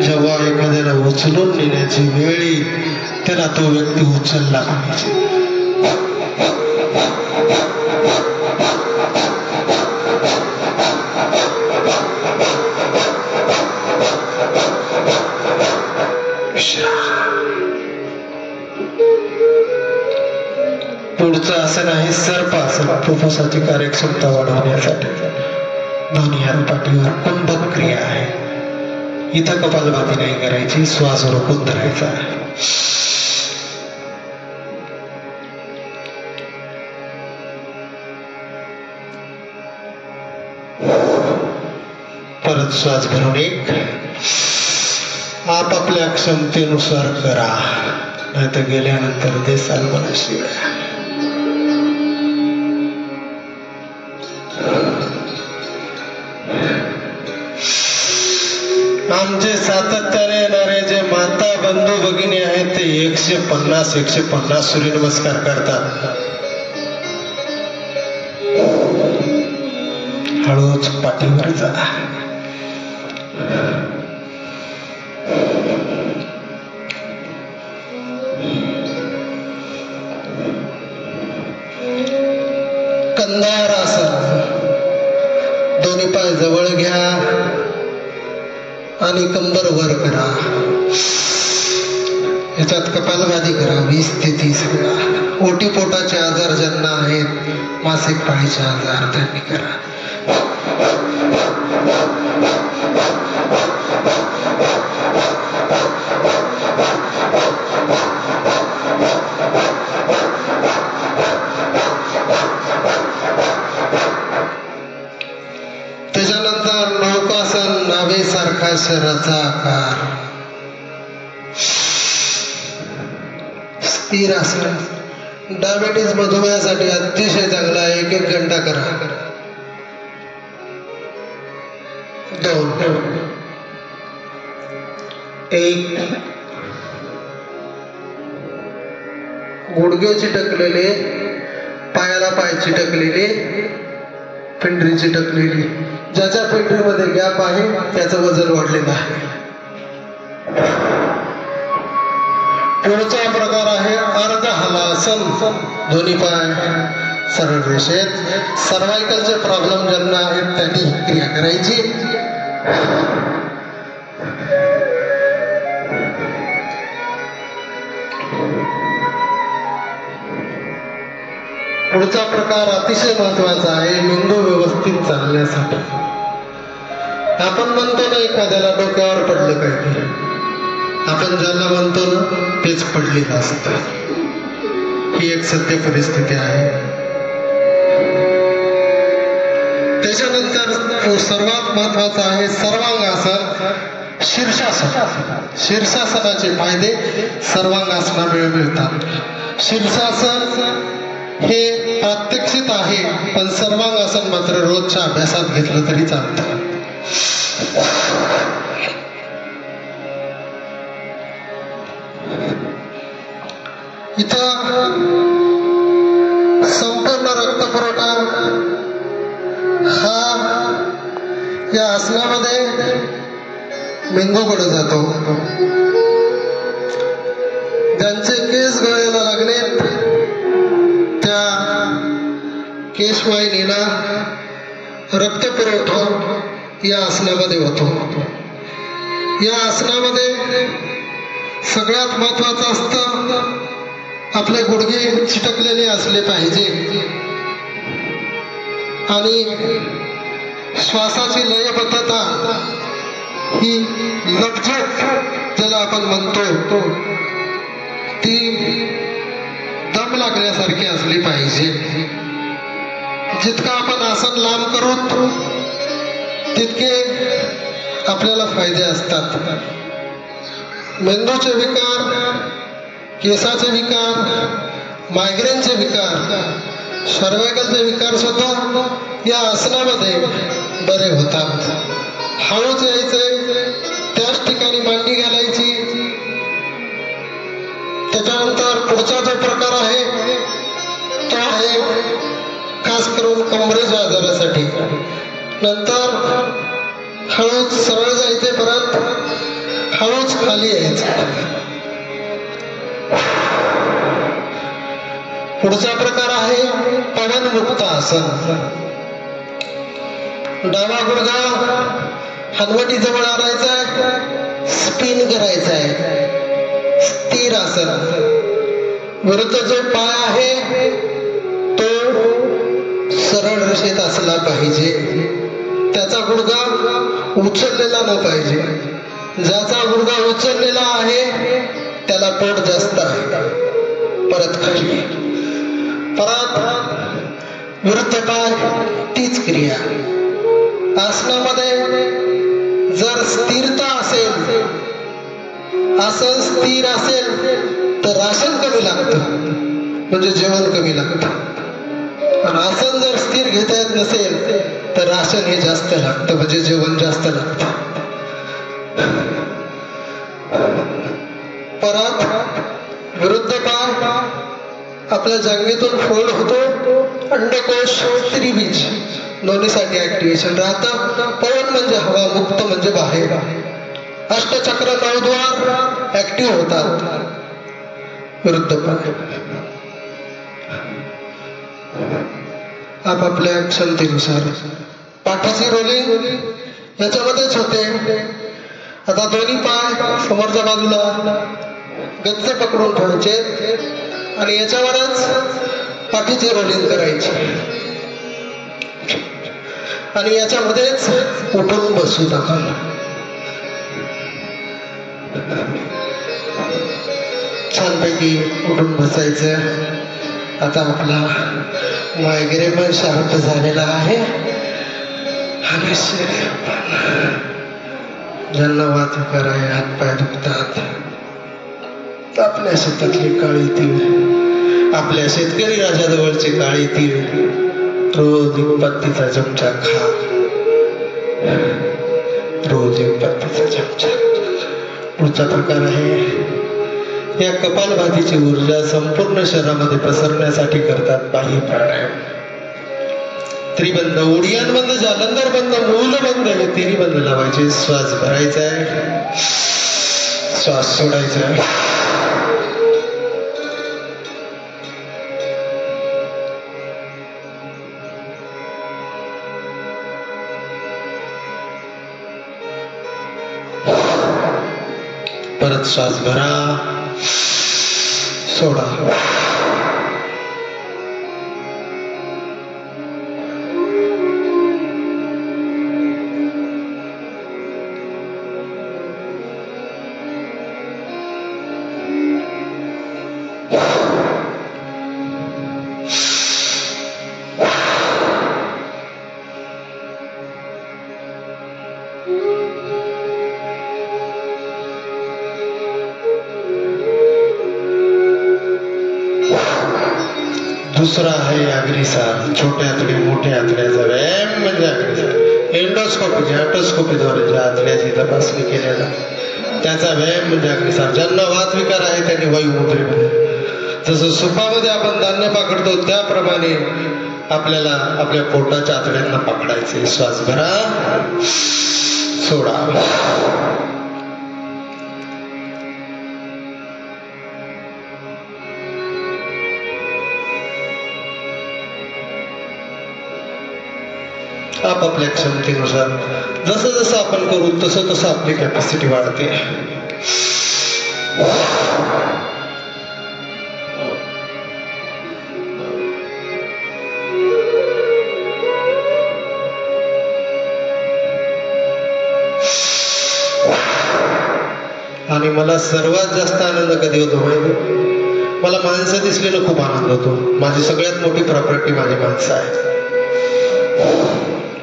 C: जेव्हा एखाद्याला उचलून नेण्याची वेळ येईल त्याला तो व्यक्ती उचलला पाहिजे. पुढचं आसन आहे सर्पासन. फुफ्फुसाची कार्यक्षमता वाढवण्यासाठी दोन्ही हात पाठीवर कुंभक क्रिया आहे. इथं कपालभाती नाही करायची, श्वास रोखून धरायचा आहे. परत श्वास भरून एक. आपापल्या क्षमतेनुसार करा, नाहीतर गेल्यानंतर देसाल मला शिवाय. आमचे सातत्याने येणारे जे माता बंधू भगिनी आहेत ते 150 सूर्य नमस्कार करतात. हळूच पाठीवर जा. कंधार आसन. दोन्ही पाय जवळ घ्या आणि कंबर वर करा. याच्यात कपालभाती करा 20 ते 30 वेळा. ओटीपोटाचे आजार ज्यांना आहेत, मासिक पाळीचे आजार, त्यांनी करा. त्याच्यानंतर नौकासन. नावेसारखा शरीराचा आकार. स्थिर आसन. डायबिटीज मधुमेहासाठी अतिशय चांगला आहे. 1 घंटा करा. 2 1. गुडघे चिटकलेले, पायाला पाय चिटकलेले, पिंडरी चिटकलेली. ज्याच्या पिंडरीमध्ये गॅप आहे त्याचं वजन वाढलेलं आहे. पुढचा प्रकार आहे अर्ध हलासन. दोन्ही पाय सरळ रेषेत. सर्वायकलचे प्रॉब्लेम ज्यांना आहेत त्यांनी ही क्रिया करायची. पुढचा प्रकार अतिशय महत्वाचा आहे मेंदू व्यवस्थित चालण्यासाठी. आपण म्हणतो ना एखाद्याला डोक्यावर पडलं काय, आपण ज्यांना म्हणतो ना तेच पडलेलं असतं. ही एक सत्य परिस्थिती आहे. त्याच्यानंतर सर्वात महत्वाचं आहे सर्वांगासन. शीर्षासन. शीर्षासनाचे फायदे सर्वांगासनामुळे मिळतात. शीर्षासन हे प्रात्यक्षित आहे, पण सर्वांगासन मात्र रोजच्या अभ्यासात घेतलं तरी चालतं. इथं संपूर्ण रक्तपुरवठा हा या आसनामध्ये मेंदूकडे जातो. ज्यांचे केस गळायला लागले त्या केशवाहिनीला रक्तपुरवठा या आसनामध्ये होतो. या आसनामध्ये सगळ्यात महत्वाचं असतं आपले गुडघे चिटकलेले असले पाहिजे आणि श्वासाची लयबद्धता ही लपझट ज्याला आपण म्हणतो ती दम लागण्यासारखी असली पाहिजे. जितकं आपण आसन लांब करू तितके आपल्याला फायदे असतात. मेंदूचे विकार, केसाचे विकार, मायग्रेनचे विकार, सर्वायकलचे विकार सुद्धा या आसनामध्ये बरे होतात. हळूच यायचंय, त्याच ठिकाणी मांडी घालायची. त्याच्यानंतर पुढचा जो प्रकार आहे तो आहे खास करून कमरेच्या आजारासाठी. नंतर हळूच सरळ जायचे, परत हळूच खाली यायचं. पुढचा प्रकार आहे पवनमुक्त आसन. डावा गुडघा हनवटी जवळ आणायचा आहे, स्पिन करायचा आहे, स्थिर आसन. विरुद्ध जो पाय आहे तो सरळ रेषेत असला पाहिजे, त्याचा गुडघा उचललेला न पाहिजे. ज्याचा गुडघा उचललेला आहे त्याला पोट जास्त आहे. परत खाली, परत विरुद्ध पाय, तीच क्रिया. आसनामध्ये जर स्थिरता असेल, आसन स्थिर असेल तर राशन कमी लागतं, म्हणजे जेवण कमी लागतं. आणि आसन जर स्थिर घेता येत नसेल तर राशन हे जास्त लागतं, म्हणजे जेवण जास्त लागतं. परत विरुद्ध पाय आपल्या जांघेतून फोल्ड होतो. अंडकोश, स्त्रीबीज दोन्हीसाठी ऍक्टिव्हेशन राहतं. पवन म्हणजे हवा, मुक्त म्हणजे बाहेर. अष्टचक्र, नवद्वार ऍक्टिव्ह होतात विरुद्ध पाय. आपापल्या क्षमतेनुसार पाठीची रोलिंग याच्यामध्येच होते. आता दोन्ही पाय समोरच्या बाजूला गच्च पकडून ठेवायचे आणि याच्यावरच पाठीची रोलिंग करायची आणि याच्यामध्येच उठून बसू टाका. छानपैकी उठून बसायचं. आता आपला मायग्रेन पण शांत झालेला आहे आणि शरीर पण, ज्यांना वातविकार आहे, हातपाय दुखतात, आपल्या शेतातली काळी तीळ, आपल्या शेतकरी राजाजवळची काळी तीळ रोज एक पत्तीचा चमचा खा. रोज एक पत्तीचा चमचा. पुढचा प्रकार आहे या कपालभातीची ऊर्जा संपूर्ण शरीरामध्ये पसरण्यासाठी करतात बाह्य प्राणायाम. त्रिबंध, उडियान बंद, जालंधर बंद, मूल बंद, हे तिन्ही बंद लावायचे. श्वास भरायचा आहे, श्वास सोडायचा आहे. परत श्वास भरा, सोडा. दुसरा आहे अग्निसार. छोट्या आतडे मोठ्या आतड्याचा व्यायाम म्हणजे अग्निसार. एंडोस्कोपी, अटोस्कोपीद्वारे ज्या आतड्याची तपासणी केलेला त्याचा व्यायाम म्हणजे अग्निसार. ज्यांना वातविकार आहे त्यांनी वायुमुद्रेमध्ये, जसं सुपामध्ये आपण धान्य पकडतो त्याप्रमाणे आपल्याला आपल्या पोटाच्या आतड्यांना पकडायचे. श्वास भरा, सोडा. आपापल्या क्षमतेनुसार जसं जसं आपण करू तसं तसं आपली कॅपॅसिटी वाढते. आणि मला सर्वात जास्त आनंद कधी होतो माहिती? मला माणसं दिसलेलं खूप आनंद होतो. माझी सगळ्यात मोठी प्रॉपर्टी माझी माणसं आहे.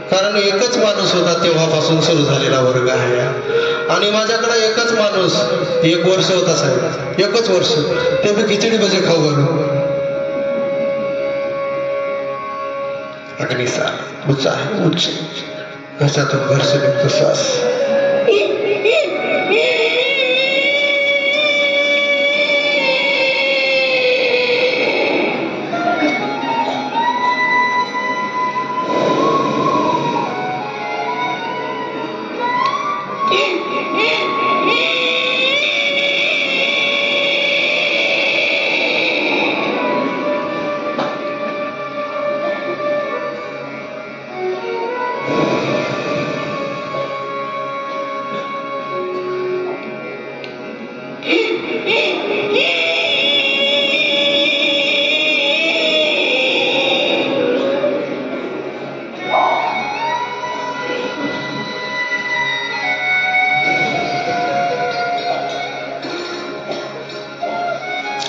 C: कारण एकच माणूस होता तेव्हापासून सुरू झालेला वर्ग आहे आणि माझ्याकडे एकच माणूस 1 वर्ष होता साहेब, 1च वर्ष, ते मी खिचडी भजे खाऊ घालू. अग्निसार उच्च आहे, उच्च घशातून घर्ष निघतो श्वास.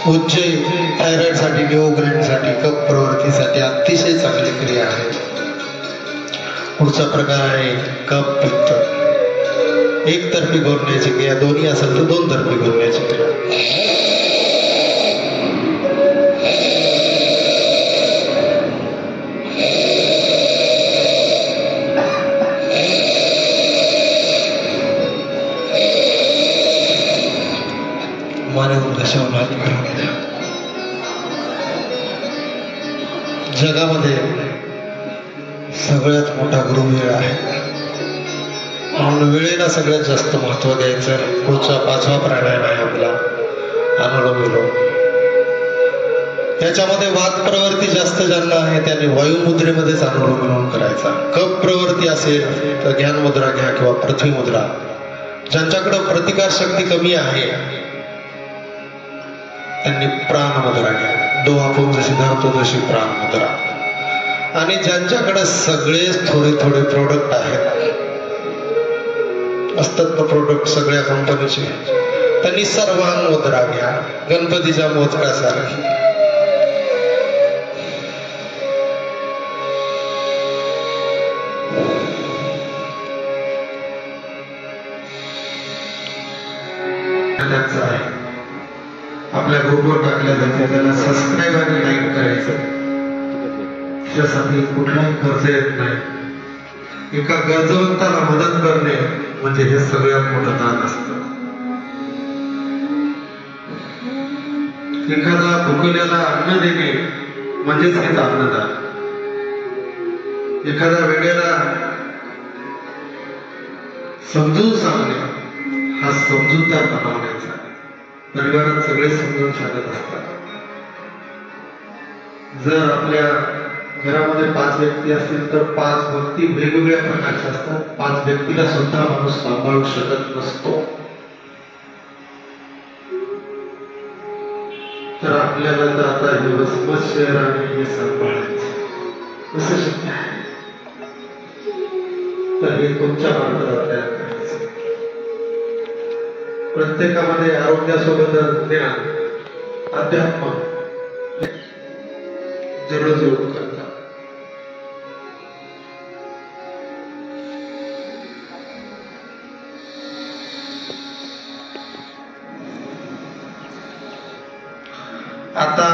C: उज्जय थायरॉइडसाठी, न्यूग्रेनसाठी, कफ प्रवृत्तीसाठी अतिशय चांगली क्रिया आहे. पुढचा प्रकार आहे कफ पित्त. एकतर्फी घोरण्याची क्रिया, दोन्ही असेल तर दोन तर्फी घोरण्याची क्रिया. मानव घशावर हात करून द्या. जगामध्ये सगळ्यात मोठा गुरु वेळ आहे, म्हणून वेळेला सगळ्यात जास्त महत्व द्यायचं. पुढचा 5वा प्राणायाम आहे आपला अनुलोम विलोम. याच्यामध्ये वात प्रवृत्ती जास्त ज्यांना आहे त्यांनी वायुमुद्रेमध्येच अनुलोम विलोम करायचा. कफ प्रवृत्ती असेल तर ध्यान मुद्रा घ्या किंवा पृथ्वी मुद्रा. ज्यांच्याकडे प्रतिकार शक्ती कमी आहे त्यांनी प्राण मुद्रा घ्या. डो आपण जशी धरतो तशी प्राण मुद्रा. आणि ज्यांच्याकडे सगळेच थोडे थोडे प्रोडक्ट आहेत, असतात ना प्रोडक्ट सगळ्या कंपनीचे, त्यांनी सर्वांग मुद्रा घ्या, गणपतीच्या मोदकासारखी. आपल्या ग्रुपवर टाकल्या जाते, त्याला सबस्क्राईब आणि लाईक करायचं. त्यासाठी कुठलाही खर्च येत नाही. एका गरजवंताला मदत करणे म्हणजे हे सगळ्यात मोठं दान असतं. एखादा भुकेल्याला अन्न देणे म्हणजेच हेच अन्नदान. एखाद्या वेळेला समजून सांगणे हा समजूतदारपणा म्हणायचा. परिवारात सगळे समजून सांगत असतात. जर आपल्या घरामध्ये 5 व्यक्ती असतील तर 5 व्यक्ती वेगवेगळ्या प्रकारच्या असतात. 5 व्यक्तीला सुद्धा माणूस सांभाळू शकत नसतो. तर आपल्याला तर आता हे वसमत शहराने हे सांभाळायचं कसं शक्य आहे? तर हे तुमच्या मार्फत आपल्याला करायचं. प्रत्येकामध्ये आरोग्यासोबत ज्ञान, अध्यात्म जडजोड करतात. आता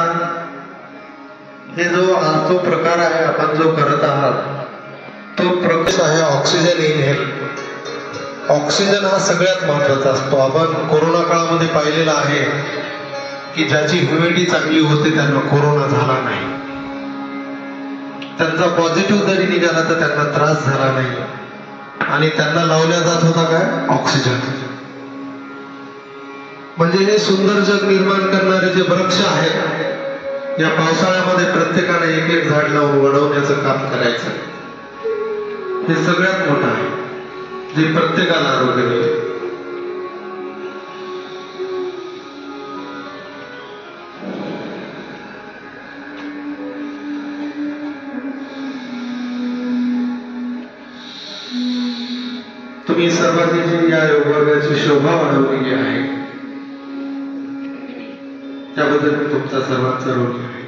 C: हे जो प्रकार आहे आपण जो करत आहात तो प्रकार आहे ऑक्सिजन इनहेल. ऑक्सिजन हा सगळ्यात महत्वाचा असतो. आपण कोरोना काळामध्ये पाहिलेला आहे की ज्याची ह्युमिडिटी चांगली होते त्यांना कोरोना झाला नाही. त्यांचा पॉझिटिव्ह जरी निघाला तर त्यांना त्रास झाला नाही. आणि त्यांना लावल्या जात होता काय? ऑक्सिजन. म्हणजे हे सुंदर जग निर्माण करणारे जे वृक्ष आहेत, या पावसाळ्यामध्ये प्रत्येकाने एक एक झाड लावून वाढवण्याचं काम करायचं. हे सगळ्यात मोठं आहे जे प्रत्येकाला आरोग्य मिळेल. तुम्ही सर्वांनी जी या योगवर्गाची शोभा वाढवलेली आहे त्याबद्दल मी तुमचा सर्वांचा ऋणी आहे.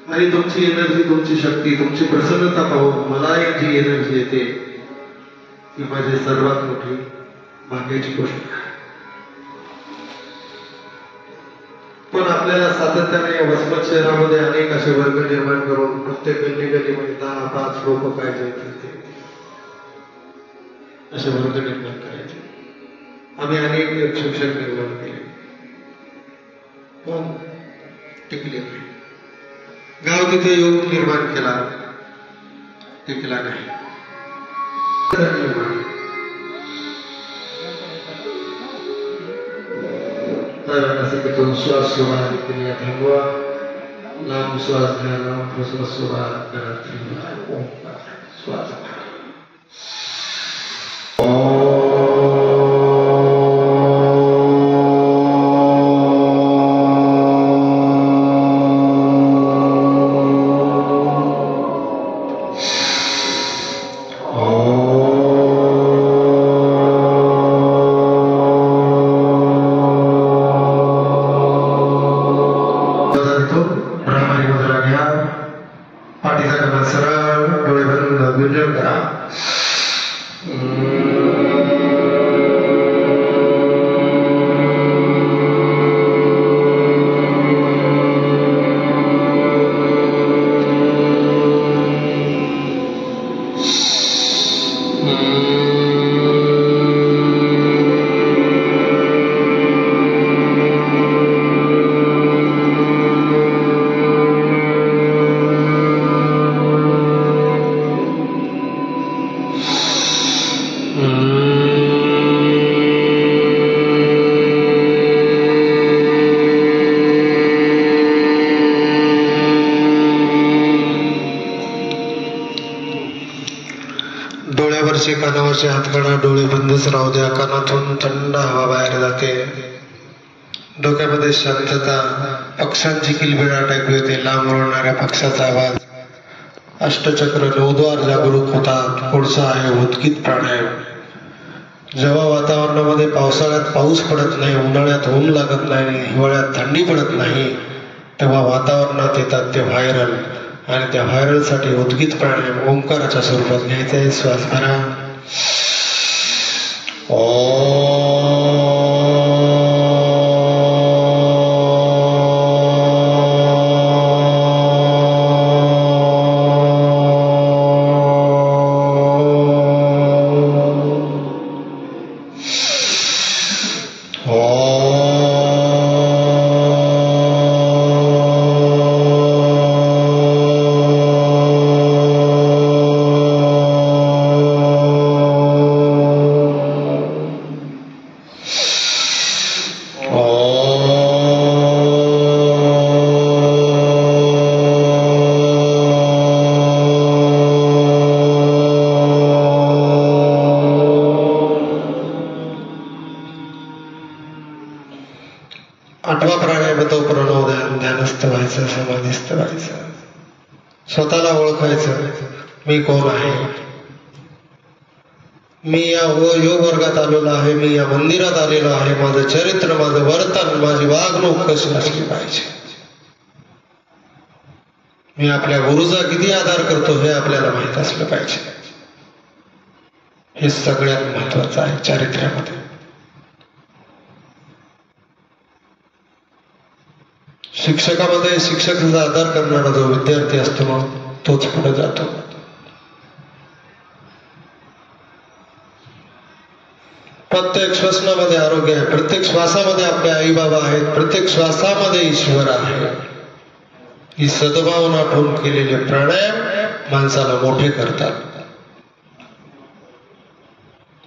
C: आणि तुमची एनर्जी, तुमची शक्ती, तुमची प्रसन्नता पाहून मला एक जी एनर्जी येते ती माझी सर्वात मोठी भाग्याची गोष्ट आहे. पण आपल्याला सातत्याने या वसमत शहरामध्ये अनेक असे वर्ग निर्माण करून प्रत्येक गल्लीमध्ये 10-5 लोक पाहिजे असे वर्ग निर्माण करायचे. आम्ही अनेक शिक्षक निर्माण केले पण टिकले नाही. गाव तिथे योग निर्माण केला, टिकला नाही. तो श्वास सोडा क्रिया थांबवा. लांब श्वास घ्या, लांब श्वास सोडा. श्वास प्रकारचे हातकडा, डोळे बंदच राहू द्या. कानातून थंड हवा बाहेर जाते. डोक्यामध्ये शांतता. पक्ष्यांची किलबिलाट ऐकू येते. लांब ओरडणाऱ्या पक्षाचा आवाज. अष्टचक्र 9 द्वार जागरूक होतात. पुढचा आहे उद्गीत प्राणायाम. जेव्हा वातावरणामध्ये पावसाळ्यात पाऊस पडत नाही, उन्हाळ्यात ऊन लागत नाही, हिवाळ्यात थंडी पडत नाही, तेव्हा वातावरणात येतात ते व्हायरल. आणि त्या व्हायरलसाठी उद्गीत प्राणायाम ओंकाराच्या स्वरूपात घ्यायचा आहे. श्वास भरा. आठवा प्राणायाम तो प्रणव ध्यानस्थ व्हायचं, समाधीस्थ व्हायचं. स्वतःला ओळखायचं. मी कोण आहे? मी या योग वर्गात आलेलो आहे. मी या मंदिरात आलेलो आहे. माझं चरित्र, माझं वर्तन, माझी वागणूक कशी असली पाहिजे. मी आपल्या गुरुचा किती आदर करतो हे आपल्याला माहित असलं पाहिजे. हे सगळ्यात महत्वाचं आहे चारित्र्यामध्ये. शिक्षकामध्ये शिक्षकाचा आदर करणारा जो विद्यार्थी असतो ना, तोच पुढे जातो. प्रत्येक श्वसनामध्ये आरोग्य आहे. प्रत्येक श्वासामध्ये आपले आई बाबा आहेत. प्रत्येक श्वासामध्ये ईश्वर आहे. ही सद्भावना ठेवून केलेले प्राणायाम माणसाला मोठे करतात.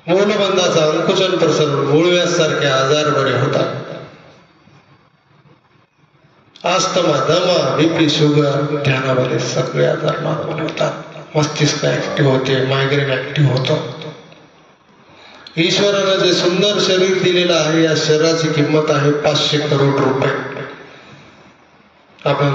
C: मूलबंधाचा अंकुचन प्रसरण, मूळव्यासारखे आजार बरे होतात. अस्थमा, दमा, बीपी, शुगर, ध्यानामध्ये सगळे आजार नॉर्मल होतात. मस्तिष्क ऍक्टिव्ह होते. मायग्रेन ऍक्टिव्ह होतो. ईश्वरानं जे सुंदर शरीर दिलेलं आहे, या शरीराची किंमत आहे 500 करोड रुपये. आपण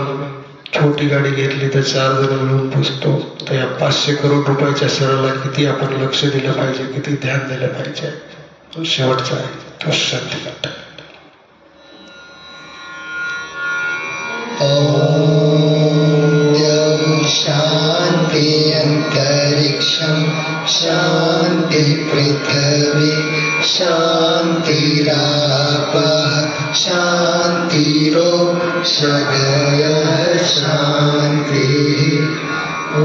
C: छोटी गाडी घेतली तर 4 जण मिळून पुसतो. तर या 500 करोड रुपयाच्या शरीराला किती आपण लक्ष दिलं पाहिजे, किती ध्यान दिलं पाहिजे. तो शेवटचा आहे, तो शांती.
G: शांति अंतरिक्षं शांति पृथ्वी शांतिरापः शांतिरो षडयः शांतिः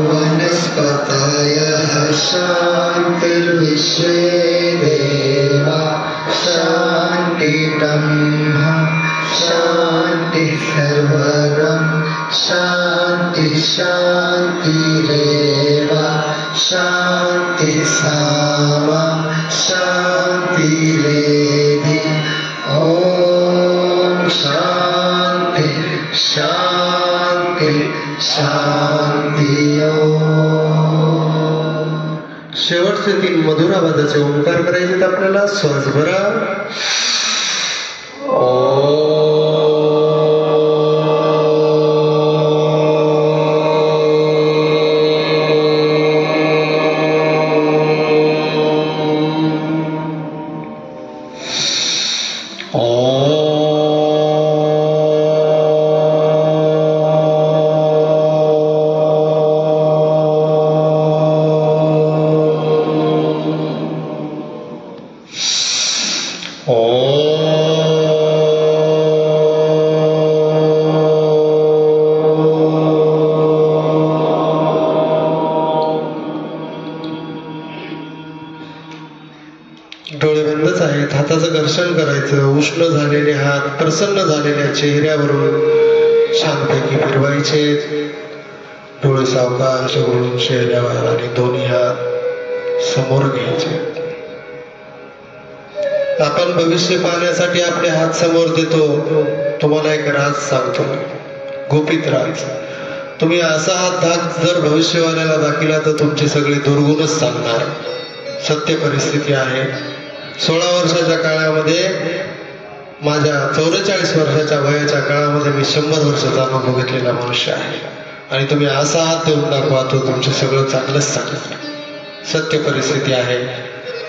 G: वनस्पतयः शांतिर्विश्वे देवा शांति ब्रह्म शांति सर्वगं शांति शांतिरेवा शांति सामा शांतिरेधि. ओम शांति शांति शांति.
C: शेवटचे 3 मधुर आवाजाचे ओंकार करायचे आपल्याला. श्वास भरा. डोळे बंदच आहेत. हाताचं घर्षण करायचं. उष्ण झालेले हात प्रसन्न झालेल्या चेहऱ्यावरून छानपैकी फिरवायचे. डोळे सावकाश उघडून चेहऱ्यावर आणि दोन्ही हात समोर घ्यायचे. आपण भविष्य पाहण्यासाठी आपले हात समोर देतो. तुम्हाला एक राज सांगतो, गोपित राज. तुम्ही असा हात जर भविष्यवाल्याला दाखिला तर तुमचे सगळे दुर्गुणच सांगणार. सत्य परिस्थिती आहे. 16 वर्षाच्या काळामध्ये, माझ्या 44 वर्षाच्या वयाच्या काळामध्ये मी 100 वर्षाचा अनुभव घेतलेला मनुष्य आहे. आणि तुम्ही असा हात देऊन दाखवा, तो तुमचं सगळं चांगलंच चांगलं. सत्य परिस्थिती आहे.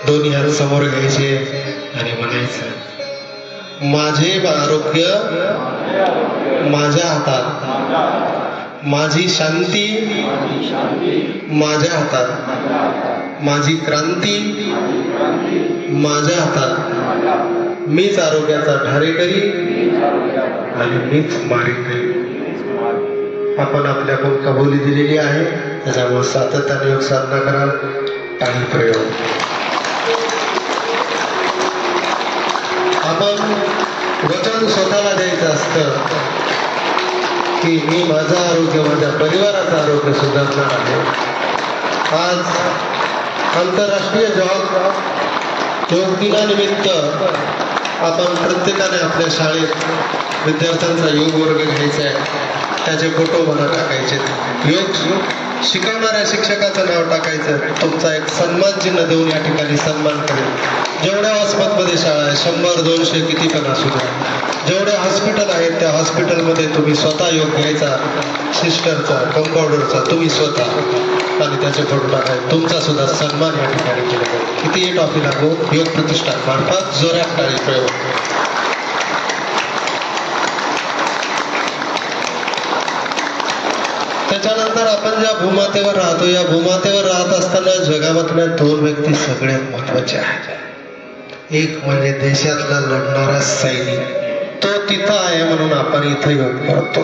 C: दोन्ही हात समोर घ्यायचे आणि म्हणायचं, माझे आरोग्य माझ्या हातात, माझी शांती माझ्या हातात, माझी क्रांती माझ्या हातात, मीच आरोग्याचा ढारेकरी आणि मीच मारेकरी. आपण आपल्याकडून कबुली दिलेली आहे. त्याच्यामुळे सातत्याने योग साधना करा. काही प्रयोग आपण वचन स्वतःला द्यायचं असतं की मी माझं आरोग्य, माझ्या परिवाराचं आरोग्य सुधारणार आहे. आज आंतरराष्ट्रीय योग दिनानिमित्त आपण प्रत्येकाने आपल्या शाळेत विद्यार्थ्यांचा योग वर्ग घ्यायचा आहे. त्याचे फोटो मला टाकायचे. योग शिकवणाऱ्या शिक्षकाचं नाव टाकायचं. तुमचा एक सन्मान चिन्ह देऊन या ठिकाणी सन्मान करेल. जेवढ्या हॉस्पिटलमध्ये शाळा आहे, 100, 200 किती पण असू द्या, जेवढे हॉस्पिटल आहेत त्या हॉस्पिटलमध्ये तुम्ही स्वतः योग घ्यायचा. सिस्टरचा, कंपाऊंडरचा, तुम्ही स्वतः, आणि त्याचे फोटो टाकायचे. तुमचा सुद्धा सन्मान या ठिकाणी केला जाईल. कितीही ट्रॉफी लागो. योग प्रतिष्ठान मार्फत जोरात टाळी प्रयोग. त्याच्यानंतर आपण ज्या भूमातेवर राहतो, या भूमातेवर राहत असताना जगामधल्या 2 व्यक्ती सगळ्यात महत्वाच्या आहेत. एक म्हणजे देशातला लढणारा सैनिक, तो तिथं आहे म्हणून आपण इथं योग करतो.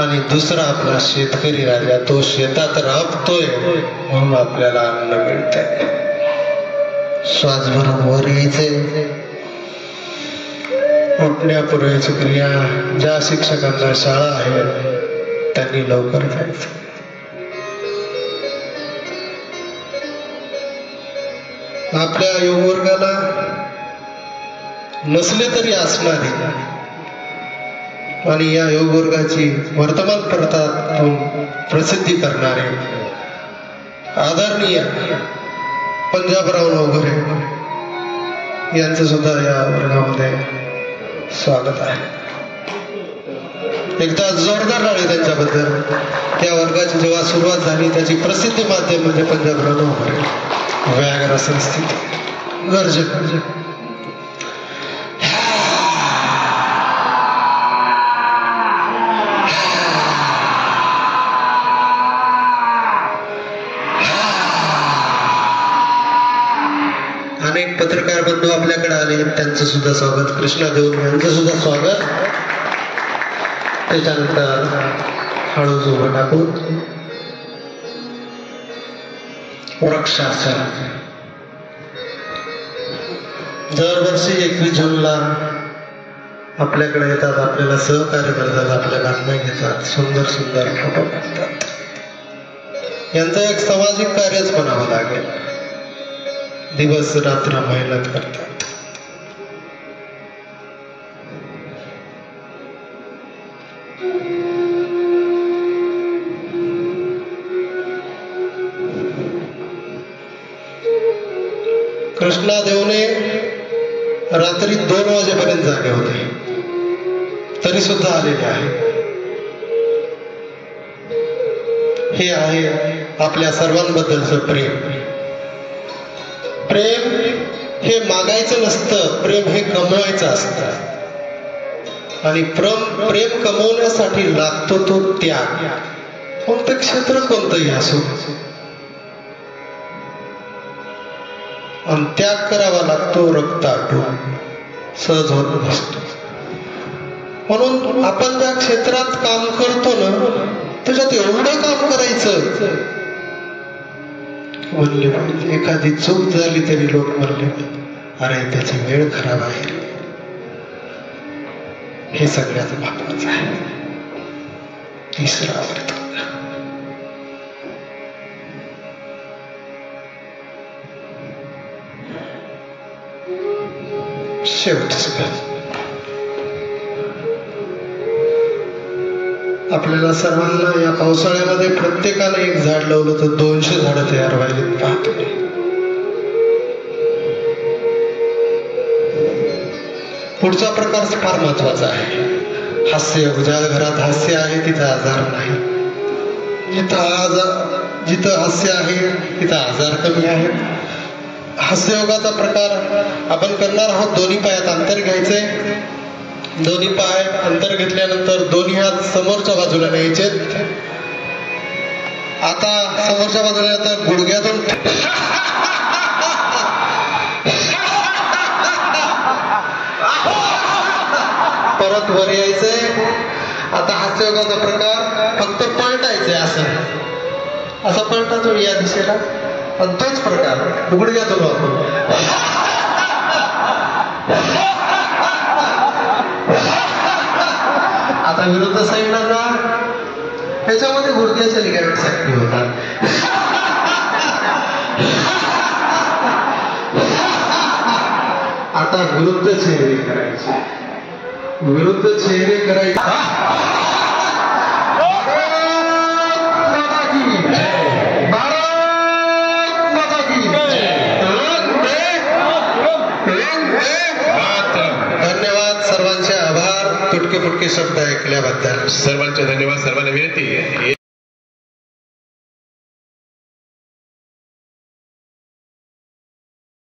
C: आणि दुसरा आपला शेतकरी राजा, तो शेतात राबतोय म्हणून आपल्याला अन्न मिळतंय. श्वास भरून वर यायचे. उठण्यापूर्वीची क्रिया, ज्या शिक्षकांना शाळा आहे त्यांनी लवकर जायचं. आपल्या योग वर्गाला नसले तरी असणारे आणि या योग वर्गाची वर्तमानपत्रातून प्रसिद्धी करणारे आदरणीय पंजाबराव नवघरे यांचं सुद्धा या वर्गामध्ये स्वागत आहे. एकदा जोरदार राहिले त्यांच्याबद्दल. त्या वर्गाची जेव्हा सुरुवात झाली त्याची प्रसिद्धी माध्यम म्हणजे पंजाबराव नवघरे व्याघ्र संस्थिती गर्जक. अनेक पत्रकार बंधू आपल्याकडे आले, त्यांचं सुद्धा स्वागत. कृष्णा देऊन यांचं सुद्धा स्वागत. त्याच्यानंतर हळूच उभं टाकून वृक्षासन. दरवर्षी 21 जूनला आपल्याकडे येतात, आपल्याला सहकार्य करतात, आपल्या बातम्या घेतात, सुंदर सुंदर फोटो काढतात. यांचं एक सामाजिक कार्यच म्हणावं लागेल. दिवस रात्र मेहनत करतात. कृष्णा देवने रात्री 2 वाजेपर्यंत जागे होते, तरी सुद्धा आलेले आहे. हे आहे आपल्या सर्वांबद्दलचं प्रेम. प्रेम हे मागायचं नसतं, प्रेम हे कमवायचं असतं. आणि प्रेम कमवण्यासाठी लागतो तो त्याग. कोणतं क्षेत्र कोणतंही असो, आणि त्याग करावा लागतो. रक्त आटून सहज होत नसतो. म्हणून आपण ज्या क्षेत्रात काम करतो ना, त्याच्यात एवढं काम करायचं म्हणले पाहिजे. एखादी चूक झाली तरी लोक म्हणले, अरे त्याची वेळ खराब आहे. हे सगळ्यात महत्वाचं आहे. तिसरा अर्थ शेवटचं. आपल्याला सर्वांना या पावसाळ्यामध्ये प्रत्येकाने एक झाड लावलं तर 200 झाडं तयार व्हायला पाहतो. पुढचा प्रकार फार महत्वाचा आहे. हास्य. ज्या घरात हास्य आहे तिथं आजार नाही. जिथं हास्य आहे तिथं आजार कमी आहेत. हास्ययोगाचा प्रकार आपण करणार आहोत. दोन्ही पायात अंतर घ्यायचे. दोन्ही पाय अंतर घेतल्यानंतर दोन्ही हात समोरच्या बाजूला न्यायचे. आता समोरच्या बाजूला आता गुडघ्यातून परत वर यायचंय. आता हास्ययोगाचा प्रकार फक्त पलटायचंय. असं पलटायचो या दिशेला. आणि तोच प्रकार गुडघ्यातून वापरून आता विरुद्ध साईडला जा. ह्याच्यामध्ये गुडघ्याचे लिगामेंट्स ऍक्टिव्ह होतात. आता विरुद्ध चेहरे करायचे. विरुद्ध चेहरे करायचे. धन्यवाद. सर्वांचे आभार. तुटके फुटके शब्द ऐकल्याबद्दल
B: सर्वांचे धन्यवाद. सर्वांना विनंती आहे